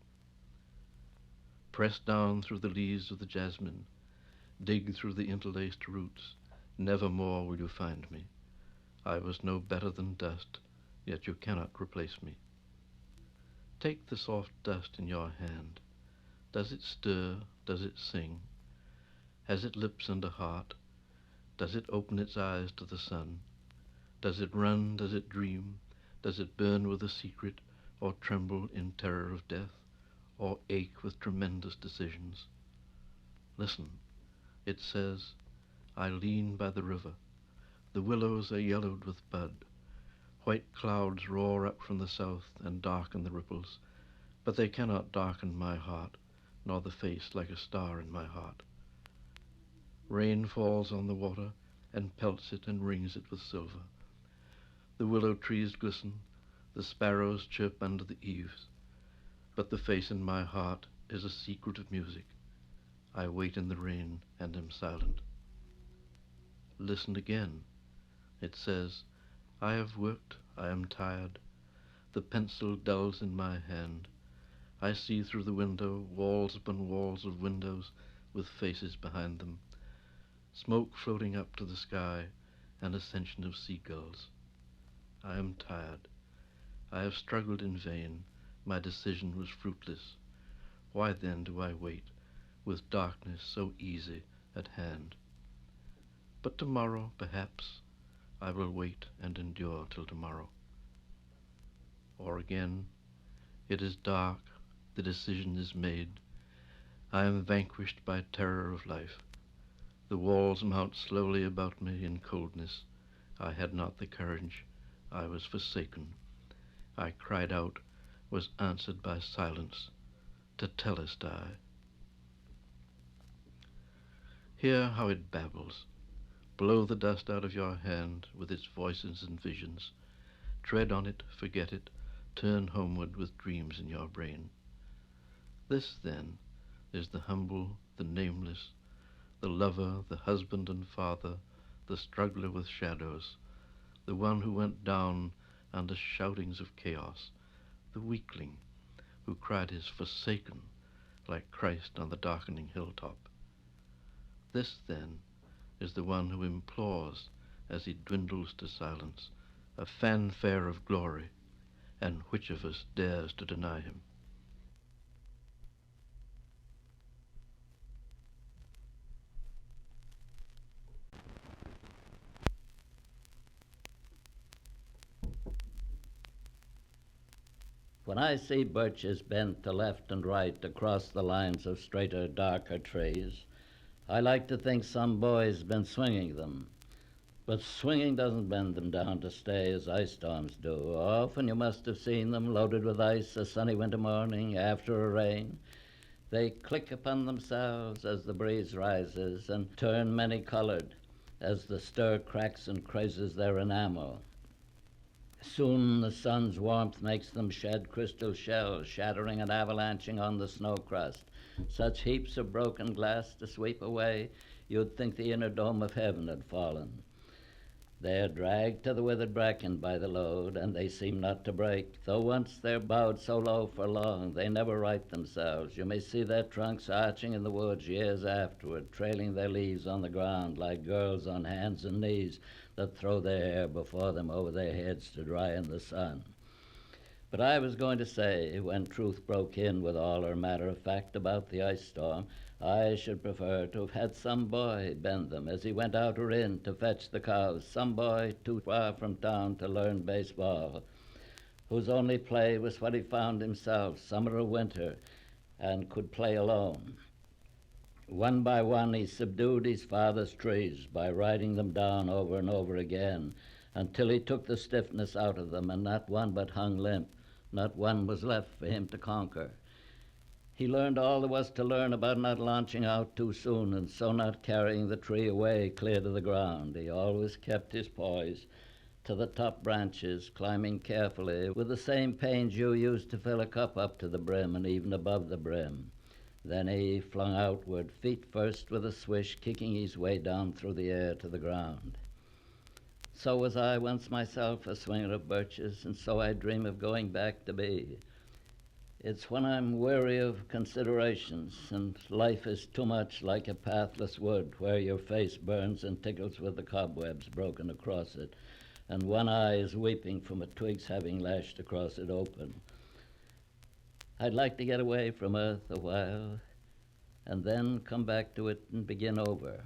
Press down through the leaves of the jasmine, dig through the interlaced roots, never more will you find me. I was no better than dust, yet you cannot replace me. Take the soft dust in your hand. Does it stir? Does it sing? Has it lips and a heart? Does it open its eyes to the sun? Does it run? Does it dream? Does it burn with a secret, or tremble in terror of death, or ache with tremendous decisions? Listen. It says, I lean by the river. The willows are yellowed with bud. White clouds roar up from the south and darken the ripples, but they cannot darken my heart, nor the face like a star in my heart. Rain falls on the water and pelts it and rings it with silver. The willow trees glisten, the sparrows chirp under the eaves, but the face in my heart is a secret of music. I wait in the rain and am silent. Listen again. It says, I have worked, I am tired. The pencil dulls in my hand. I see through the window walls upon walls of windows with faces behind them. smoke floating up to the sky, and ascension of seagulls. I am tired. I have struggled in vain. My decision was fruitless. Why then do I wait, with darkness so easy at hand? But tomorrow, perhaps, I will wait and endure till tomorrow. Or again, it is dark, the decision is made. I am vanquished by terror of life. The walls mount slowly about me in coldness. I had not the courage. I was forsaken. I cried out, was answered by silence. Tetelestai. Hear how it babbles. Blow the dust out of your hand with its voices and visions. Tread on it, forget it, turn homeward with dreams in your brain. This, then, is the humble, the nameless, the lover, the husband and father, the struggler with shadows, the one who went down under shoutings of chaos, the weakling who cried his forsaken like Christ on the darkening hilltop. This, then, is the one who implores as he dwindles to silence, a fanfare of glory, and which of us dares to deny him? When I see birches bent to left and right across the lines of straighter, darker trees, I like to think some boy's been swinging them. But swinging doesn't bend them down to stay as ice storms do. Often you must have seen them loaded with ice a sunny winter morning after a rain. They click upon themselves as the breeze rises and turn many-colored as the stir cracks and crazes their enamel. Soon the sun's warmth makes them shed crystal shells, shattering and avalanching on the snow crust. Such heaps of broken glass to sweep away, you'd think the inner dome of heaven had fallen. They're dragged to the withered bracken by the load, and they seem not to break, though once they're bowed so low for long, they never right themselves. You may see their trunks arching in the woods years afterward, trailing their leaves on the ground like girls on hands and knees that throw their hair before them over their heads to dry in the sun. But I was going to say, when truth broke in with all her matter of fact about the ice storm, I should prefer to have had some boy bend them as he went out or in to fetch the cows, some boy too far from town to learn baseball, whose only play was what he found himself, summer or winter, and could play alone. One by one he subdued his father's trees by riding them down over and over again until he took the stiffness out of them, and not one but hung limp. Not one was left for him to conquer. He learned all there was to learn about not launching out too soon and so not carrying the tree away clear to the ground. He always kept his poise to the top branches, climbing carefully with the same pains you used to fill a cup up to the brim and even above the brim. Then he flung outward, feet first with a swish, kicking his way down through the air to the ground. So was I once myself a swinger of birches, and so I dream of going back to be. It's when I'm weary of considerations and life is too much like a pathless wood where your face burns and tickles with the cobwebs broken across it, and one eye is weeping from a twig's having lashed across it open. I'd like to get away from earth a while and then come back to it and begin over.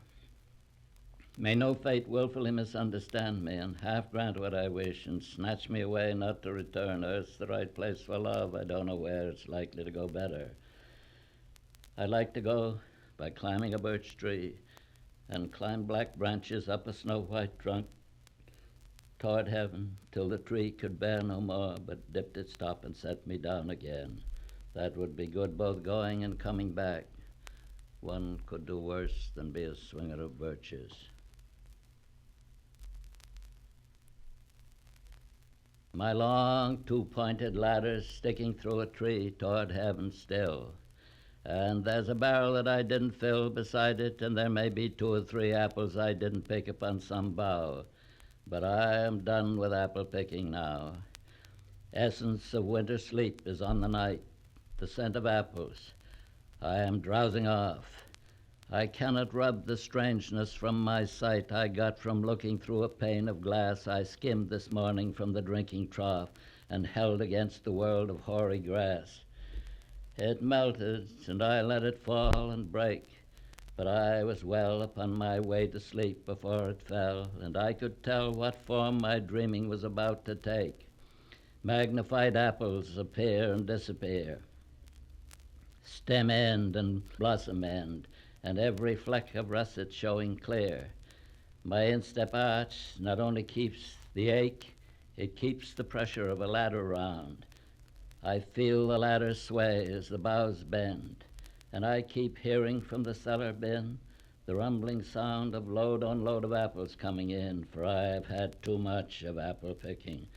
May no fate willfully misunderstand me and half grant what I wish and snatch me away not to return. Earth's the right place for love. I don't know where it's likely to go better. I'd like to go by climbing a birch tree and climb black branches up a snow-white trunk toward heaven till the tree could bear no more but dipped its top and set me down again. That would be good both going and coming back. One could do worse than be a swinger of birches. My long two-pointed ladder's sticking through a tree toward heaven still. And there's a barrel that I didn't fill beside it, and there may be 2 or 3 apples I didn't pick up on some bough. But I am done with apple picking now. Essence of winter sleep is on the night, the scent of apples. I am drowsing off. I cannot rub the strangeness from my sight I got from looking through a pane of glass I skimmed this morning from the drinking trough and held against the world of hoary grass. It melted, and I let it fall and break, but I was well upon my way to sleep before it fell, and I could tell what form my dreaming was about to take. Magnified apples appear and disappear, stem end and blossom end, and every fleck of russet showing clear. My instep arch not only keeps the ache, it keeps the pressure of a ladder round. I feel the ladder sway as the boughs bend, and I keep hearing from the cellar bin the rumbling sound of load on load of apples coming in, for I have had too much of apple picking.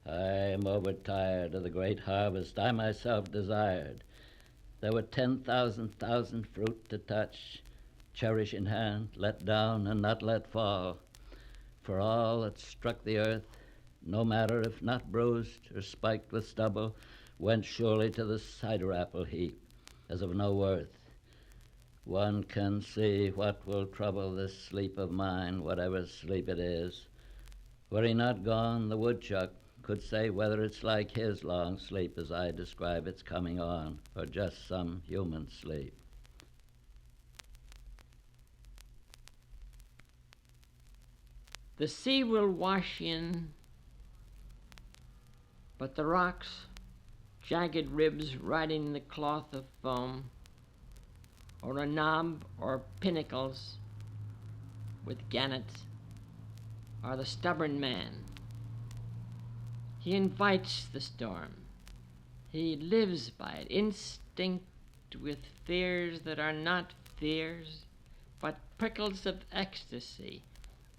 I am overtired of the great harvest I myself desired. There were 10,000 fruit to touch, cherish in hand, let down and not let fall. For all that struck the earth, no matter if not bruised or spiked with stubble, went surely to the cider apple heap, as of no worth. One can see what will trouble this sleep of mine, whatever sleep it is. Were he not gone, the woodchuck could say whether it's like his long sleep as I describe its coming on, or just some human sleep. The sea will wash in, but the rocks, jagged ribs riding the cloth of foam, or a knob or pinnacles with gannets, are the stubborn man. He invites the storm. He lives by it, instinct with fears that are not fears, but prickles of ecstasy,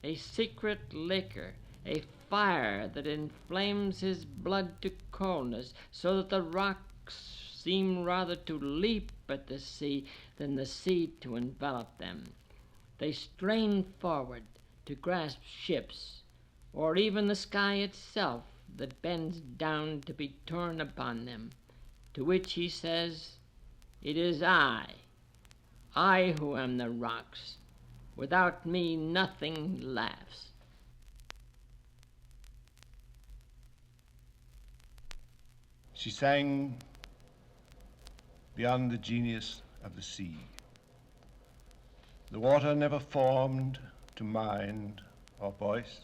a secret liquor, a fire that inflames his blood to coldness, so that the rocks seem rather to leap at the sea than the sea to envelop them. They strain forward to grasp ships, or even the sky itself that bends down to be torn upon them, to which he says, "It is I who am the rocks. Without me nothing laughs." She sang beyond the genius of the sea. The water never formed to mind or voice,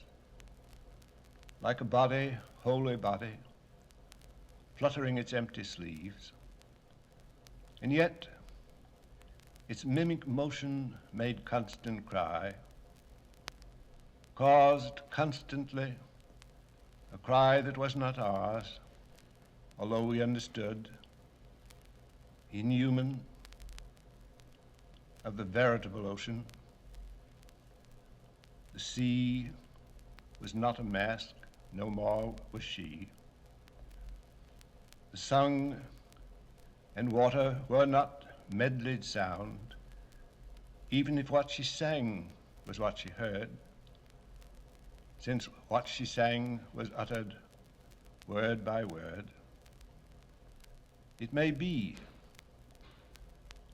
like a body, holy body, fluttering its empty sleeves, and yet its mimic motion made constant cry, caused constantly a cry that was not ours, although we understood, inhuman, of the veritable ocean. The sea was not a mask, no more was she. The song and water were not medleyed sound, even if what she sang was what she heard, since what she sang was uttered word by word. It may be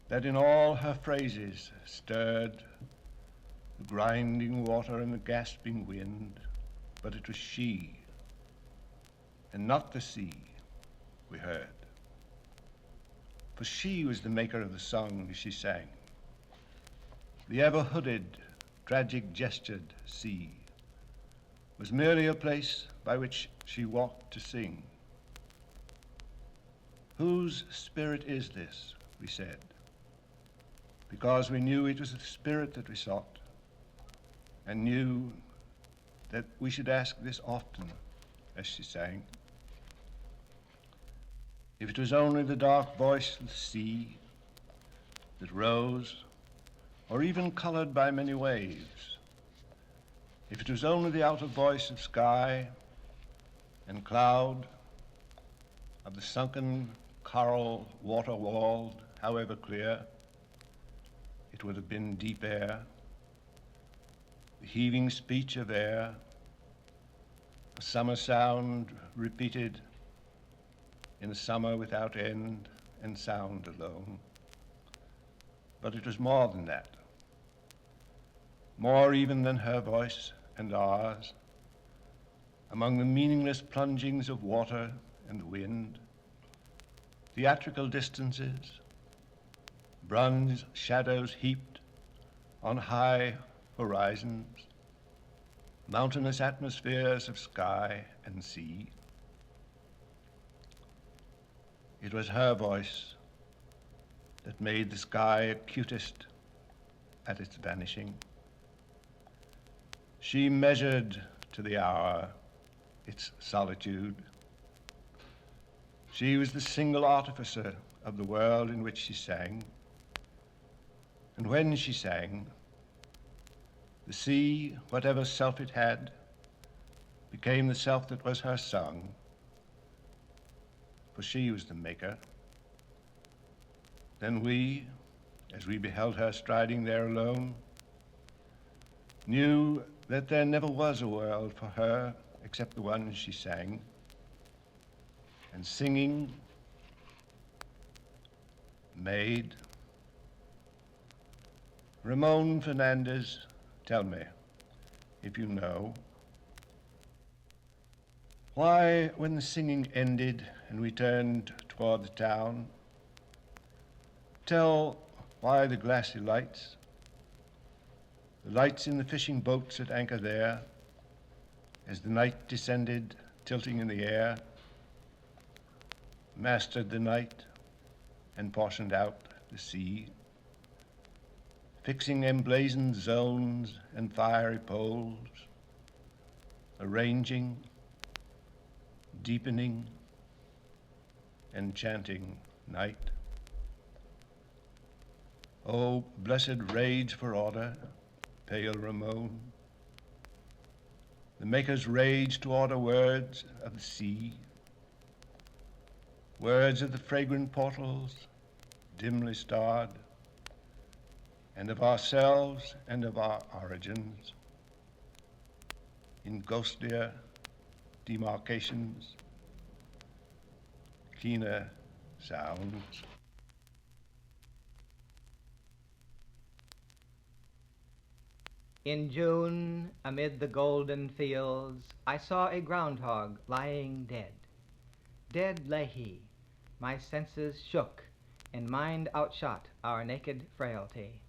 that in all her phrases stirred the grinding water and the gasping wind, but it was she, and not the sea, we heard. For she was the maker of the song she sang. The ever-hooded, tragic-gestured sea was merely a place by which she walked to sing. Whose spirit is this, we said, because we knew it was the spirit that we sought, and knew that we should ask this often as she sang. If it was only the dark voice of the sea that rose, or even colored by many waves, if it was only the outer voice of sky and cloud, of the sunken coral water-walled, however clear, it would have been deep air, the heaving speech of air, a summer sound repeated in a summer without end and sound alone. But it was more than that. More even than her voice and ours. Among the meaningless plungings of water and wind, theatrical distances, bronze shadows heaped on high horizons, mountainous atmospheres of sky and sea. It was her voice that made the sky acutest at its vanishing. She measured to the hour its solitude. She was the single artificer of the world in which she sang. And when she sang, the sea, whatever self it had, became the self that was her song, for she was the maker. Then we, as we beheld her striding there alone, knew that there never was a world for her except the one she sang. And singing made. Ramon Fernandez, tell me, if you know, why, when the singing ended and we turned toward the town, tell why the glassy lights, the lights in the fishing boats at anchor there, as the night descended, tilting in the air, mastered the night and portioned out the sea, fixing emblazoned zones and fiery poles, arranging, deepening, enchanting night. Oh, blessed rage for order, pale Ramon. The maker's rage to order words of the sea, words of the fragrant portals, dimly starred, and of ourselves and of our origins, in ghostlier demarcations, keener sounds. In June, amid the golden fields, I saw a groundhog lying dead. Dead lay he, my senses shook, and mind outshot our naked frailty.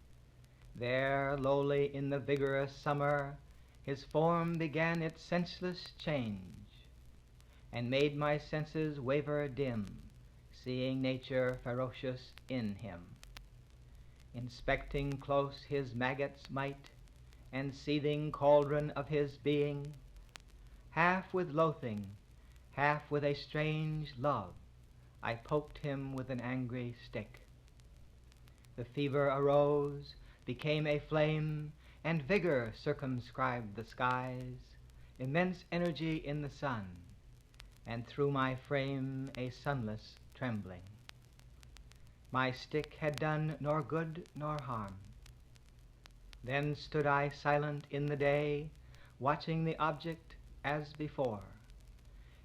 There, lowly in the vigorous summer, his form began its senseless change, and made my senses waver dim, seeing nature ferocious in him. Inspecting close his maggot's might, and seething cauldron of his being, half with loathing, half with a strange love, I poked him with an angry stick. The fever arose, became a flame, and vigor circumscribed the skies, immense energy in the sun, and through my frame a sunless trembling. My stick had done nor good nor harm. Then stood I silent in the day, watching the object as before,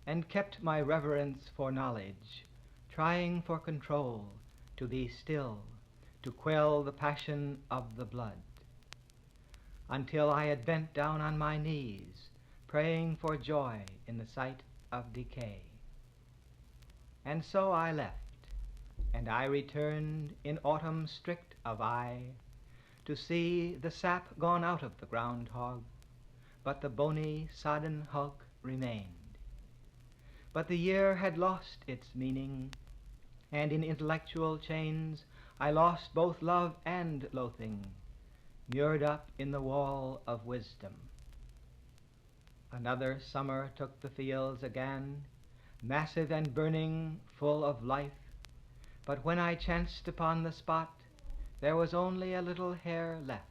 and kept my reverence for knowledge, trying for control, to be still, to quell the passion of the blood, until I had bent down on my knees, praying for joy in the sight of decay. And so I left, and I returned in autumn strict of eye, to see the sap gone out of the groundhog, but the bony, sodden hulk remained. But the year had lost its meaning, and in intellectual chains I lost both love and loathing, mured up in the wall of wisdom. Another summer took the fields again, massive and burning, full of life, but when I chanced upon the spot, there was only a little hair left,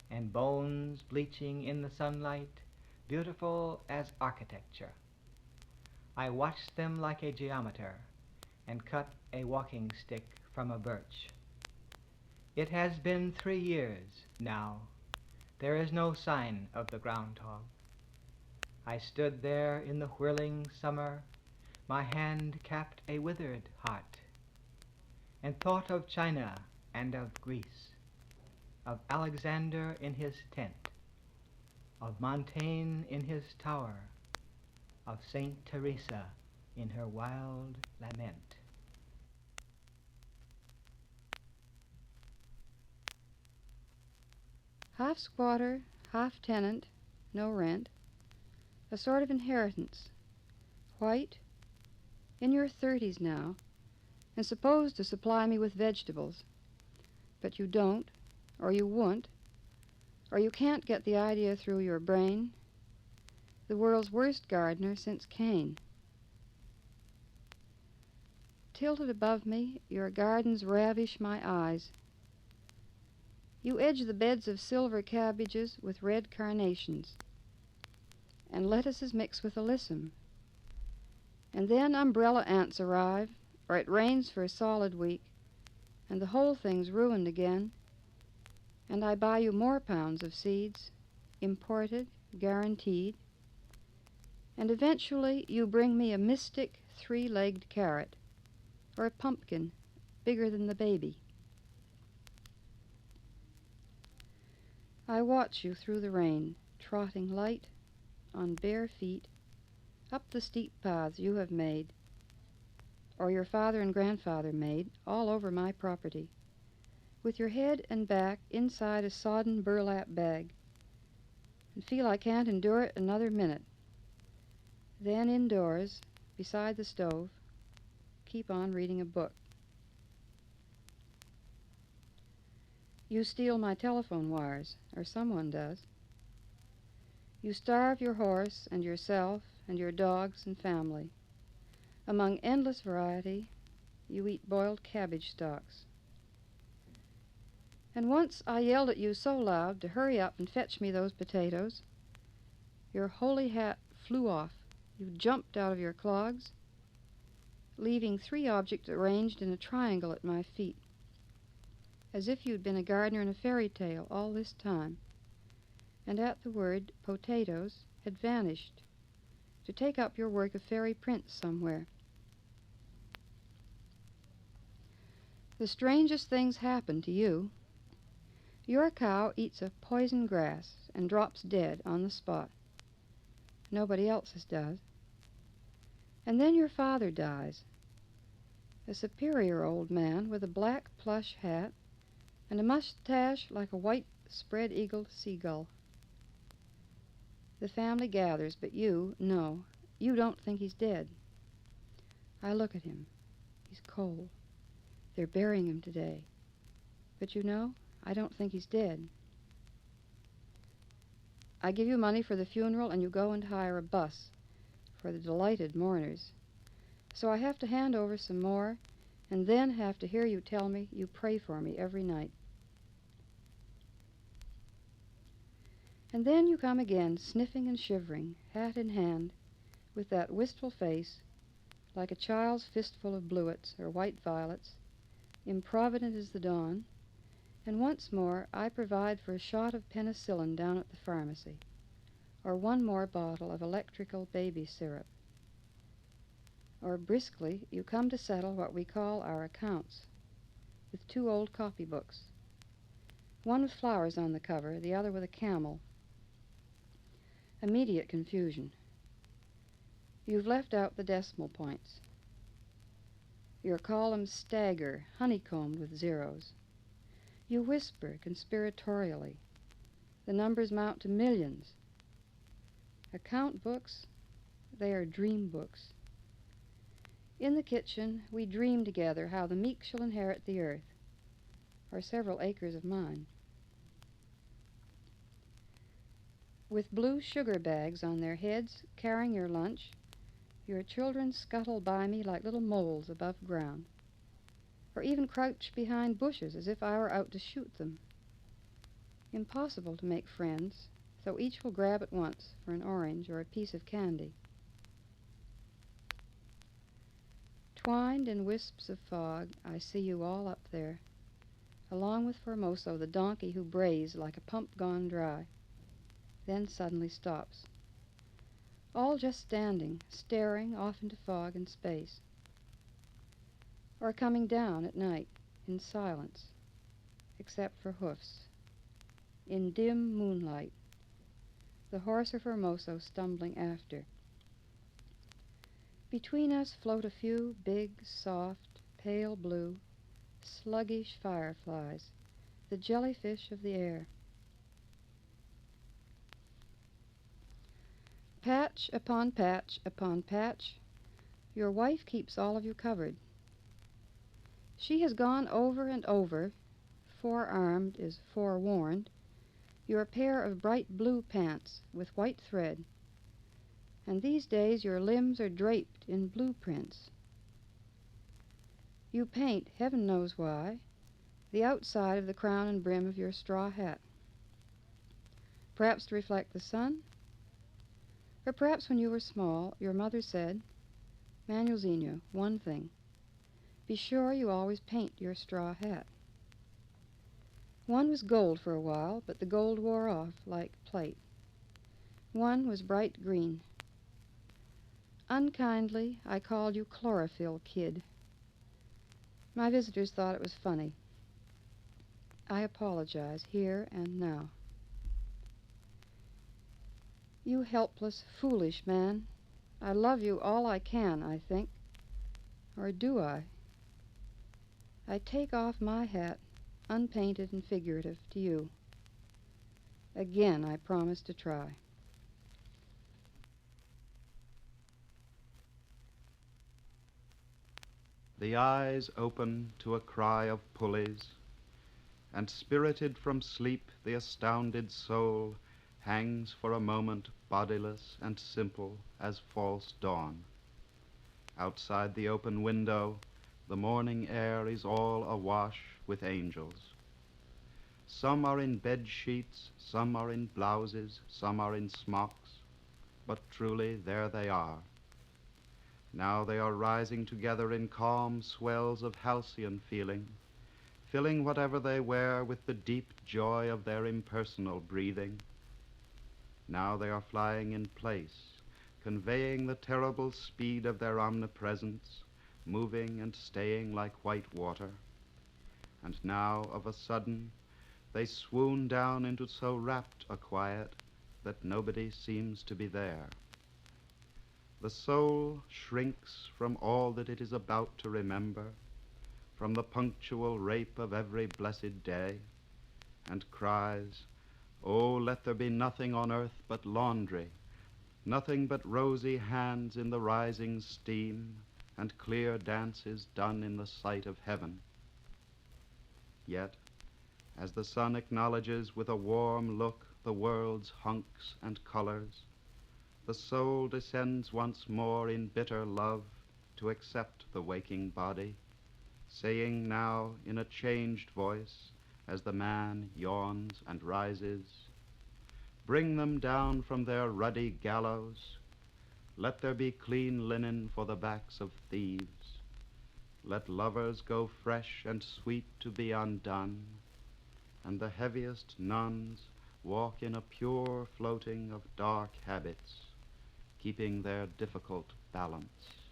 and bones bleaching in the sunlight, beautiful as architecture. I watched them like a geometer, and cut a walking stick from a birch. It has been 3 years now. There is no sign of the groundhog. I stood there in the whirling summer, my hand capped a withered heart, and thought of China and of Greece, of Alexander in his tent, of Montaigne in his tower, of Saint Teresa in her wild lament. Half squatter, half tenant, no rent, a sort of inheritance, white, in your 30s now, and supposed to supply me with vegetables. But you don't, or you won't, or you can't get the idea through your brain. The world's worst gardener since Cain. Tilted above me, your gardens ravish my eyes. You edge the beds of silver cabbages with red carnations, and lettuces mix with alyssum. And then umbrella ants arrive, or it rains for a solid week, and the whole thing's ruined again, and I buy you more pounds of seeds, imported, guaranteed, and eventually you bring me a mystic 3-legged carrot, or a pumpkin bigger than the baby. I watch you through the rain, trotting light, on bare feet, up the steep paths you have made, or your father and grandfather made, all over my property, with your head and back inside a sodden burlap bag, and feel I can't endure it another minute. Then indoors, beside the stove, keep on reading a book. You steal my telephone wires, or someone does. You starve your horse and yourself and your dogs and family. Among endless variety, you eat boiled cabbage stalks. And once I yelled at you so loud to hurry up and fetch me those potatoes, your holy hat flew off. You jumped out of your clogs, leaving 3 objects arranged in a triangle at my feet, as if you'd been a gardener in a fairy tale all this time, and at the word potatoes had vanished to take up your work of fairy prince somewhere. The strangest things happen to you. Your cow eats a poison grass and drops dead on the spot. Nobody else's does. And then your father dies, a superior old man with a black plush hat and a mustache like a white spread-eagled seagull. The family gathers, but no, you don't think he's dead. I look at him. He's cold. They're burying him today. But you know, I don't think he's dead. I give you money for the funeral, and you go and hire a bus for the delighted mourners. So I have to hand over some more, and then have to hear you tell me you pray for me every night. And then you come again, sniffing and shivering, hat in hand, with that wistful face, like a child's fistful of bluets or white violets, improvident as the dawn, and once more I provide for a shot of penicillin down at the pharmacy, or one more bottle of electrical baby syrup. Or briskly you come to settle what we call our accounts, with 2 old copybooks, one with flowers on the cover, the other with a camel. Immediate confusion. You've left out the decimal points. Your columns stagger, honeycombed with zeros. You whisper conspiratorially. The numbers mount to millions. Account books, they are dream books. In the kitchen, we dream together how the meek shall inherit the earth, or several acres of mine. With blue sugar bags on their heads, carrying your lunch, your children scuttle by me like little moles above ground, or even crouch behind bushes as if I were out to shoot them. Impossible to make friends, so each will grab at once for an orange or a piece of candy. Twined in wisps of fog, I see you all up there, along with Formoso, the donkey who brays like a pump gone dry, then suddenly stops. All just standing, staring off into fog and space. Or coming down at night, in silence, except for hoofs. In dim moonlight, the horse of Hermoso stumbling after. Between us float a few big, soft, pale blue, sluggish fireflies, the jellyfish of the air. Patch upon patch upon patch, your wife keeps all of you covered. She has gone over and over, forearmed is forewarned, your pair of bright blue pants with white thread, and these days your limbs are draped in blueprints. You paint, heaven knows why, the outside of the crown and brim of your straw hat. Perhaps to reflect the sun, or perhaps when you were small, your mother said, Manuelzinho, one thing, be sure you always paint your straw hat. One was gold for a while, but the gold wore off like plate. One was bright green. Unkindly, I called you Chlorophyll Kid. My visitors thought it was funny. I apologize here and now. You helpless, foolish man. I love you all I can, I think. Or do I? I take off my hat, unpainted and figurative, to you. Again, I promise to try. The eyes open to a cry of pulleys, and spirited from sleep the astounded soul hangs for a moment bodiless and simple as false dawn. Outside the open window, the morning air is all awash with angels. Some are in bed sheets, some are in blouses, some are in smocks, but truly there they are. Now they are rising together in calm swells of halcyon feeling, filling whatever they wear with the deep joy of their impersonal breathing. Now they are flying in place, conveying the terrible speed of their omnipresence, moving and staying like white water. And now, of a sudden, they swoon down into so rapt a quiet that nobody seems to be there. The soul shrinks from all that it is about to remember, from the punctual rape of every blessed day, and cries, "Oh, let there be nothing on earth but laundry, nothing but rosy hands in the rising steam, and clear dances done in the sight of heaven." Yet, as the sun acknowledges with a warm look the world's hunks and colors, the soul descends once more in bitter love to accept the waking body, saying now in a changed voice, as the man yawns and rises, "Bring them down from their ruddy gallows. Let there be clean linen for the backs of thieves. Let lovers go fresh and sweet to be undone, and the heaviest nuns walk in a pure floating of dark habits, keeping their difficult balance."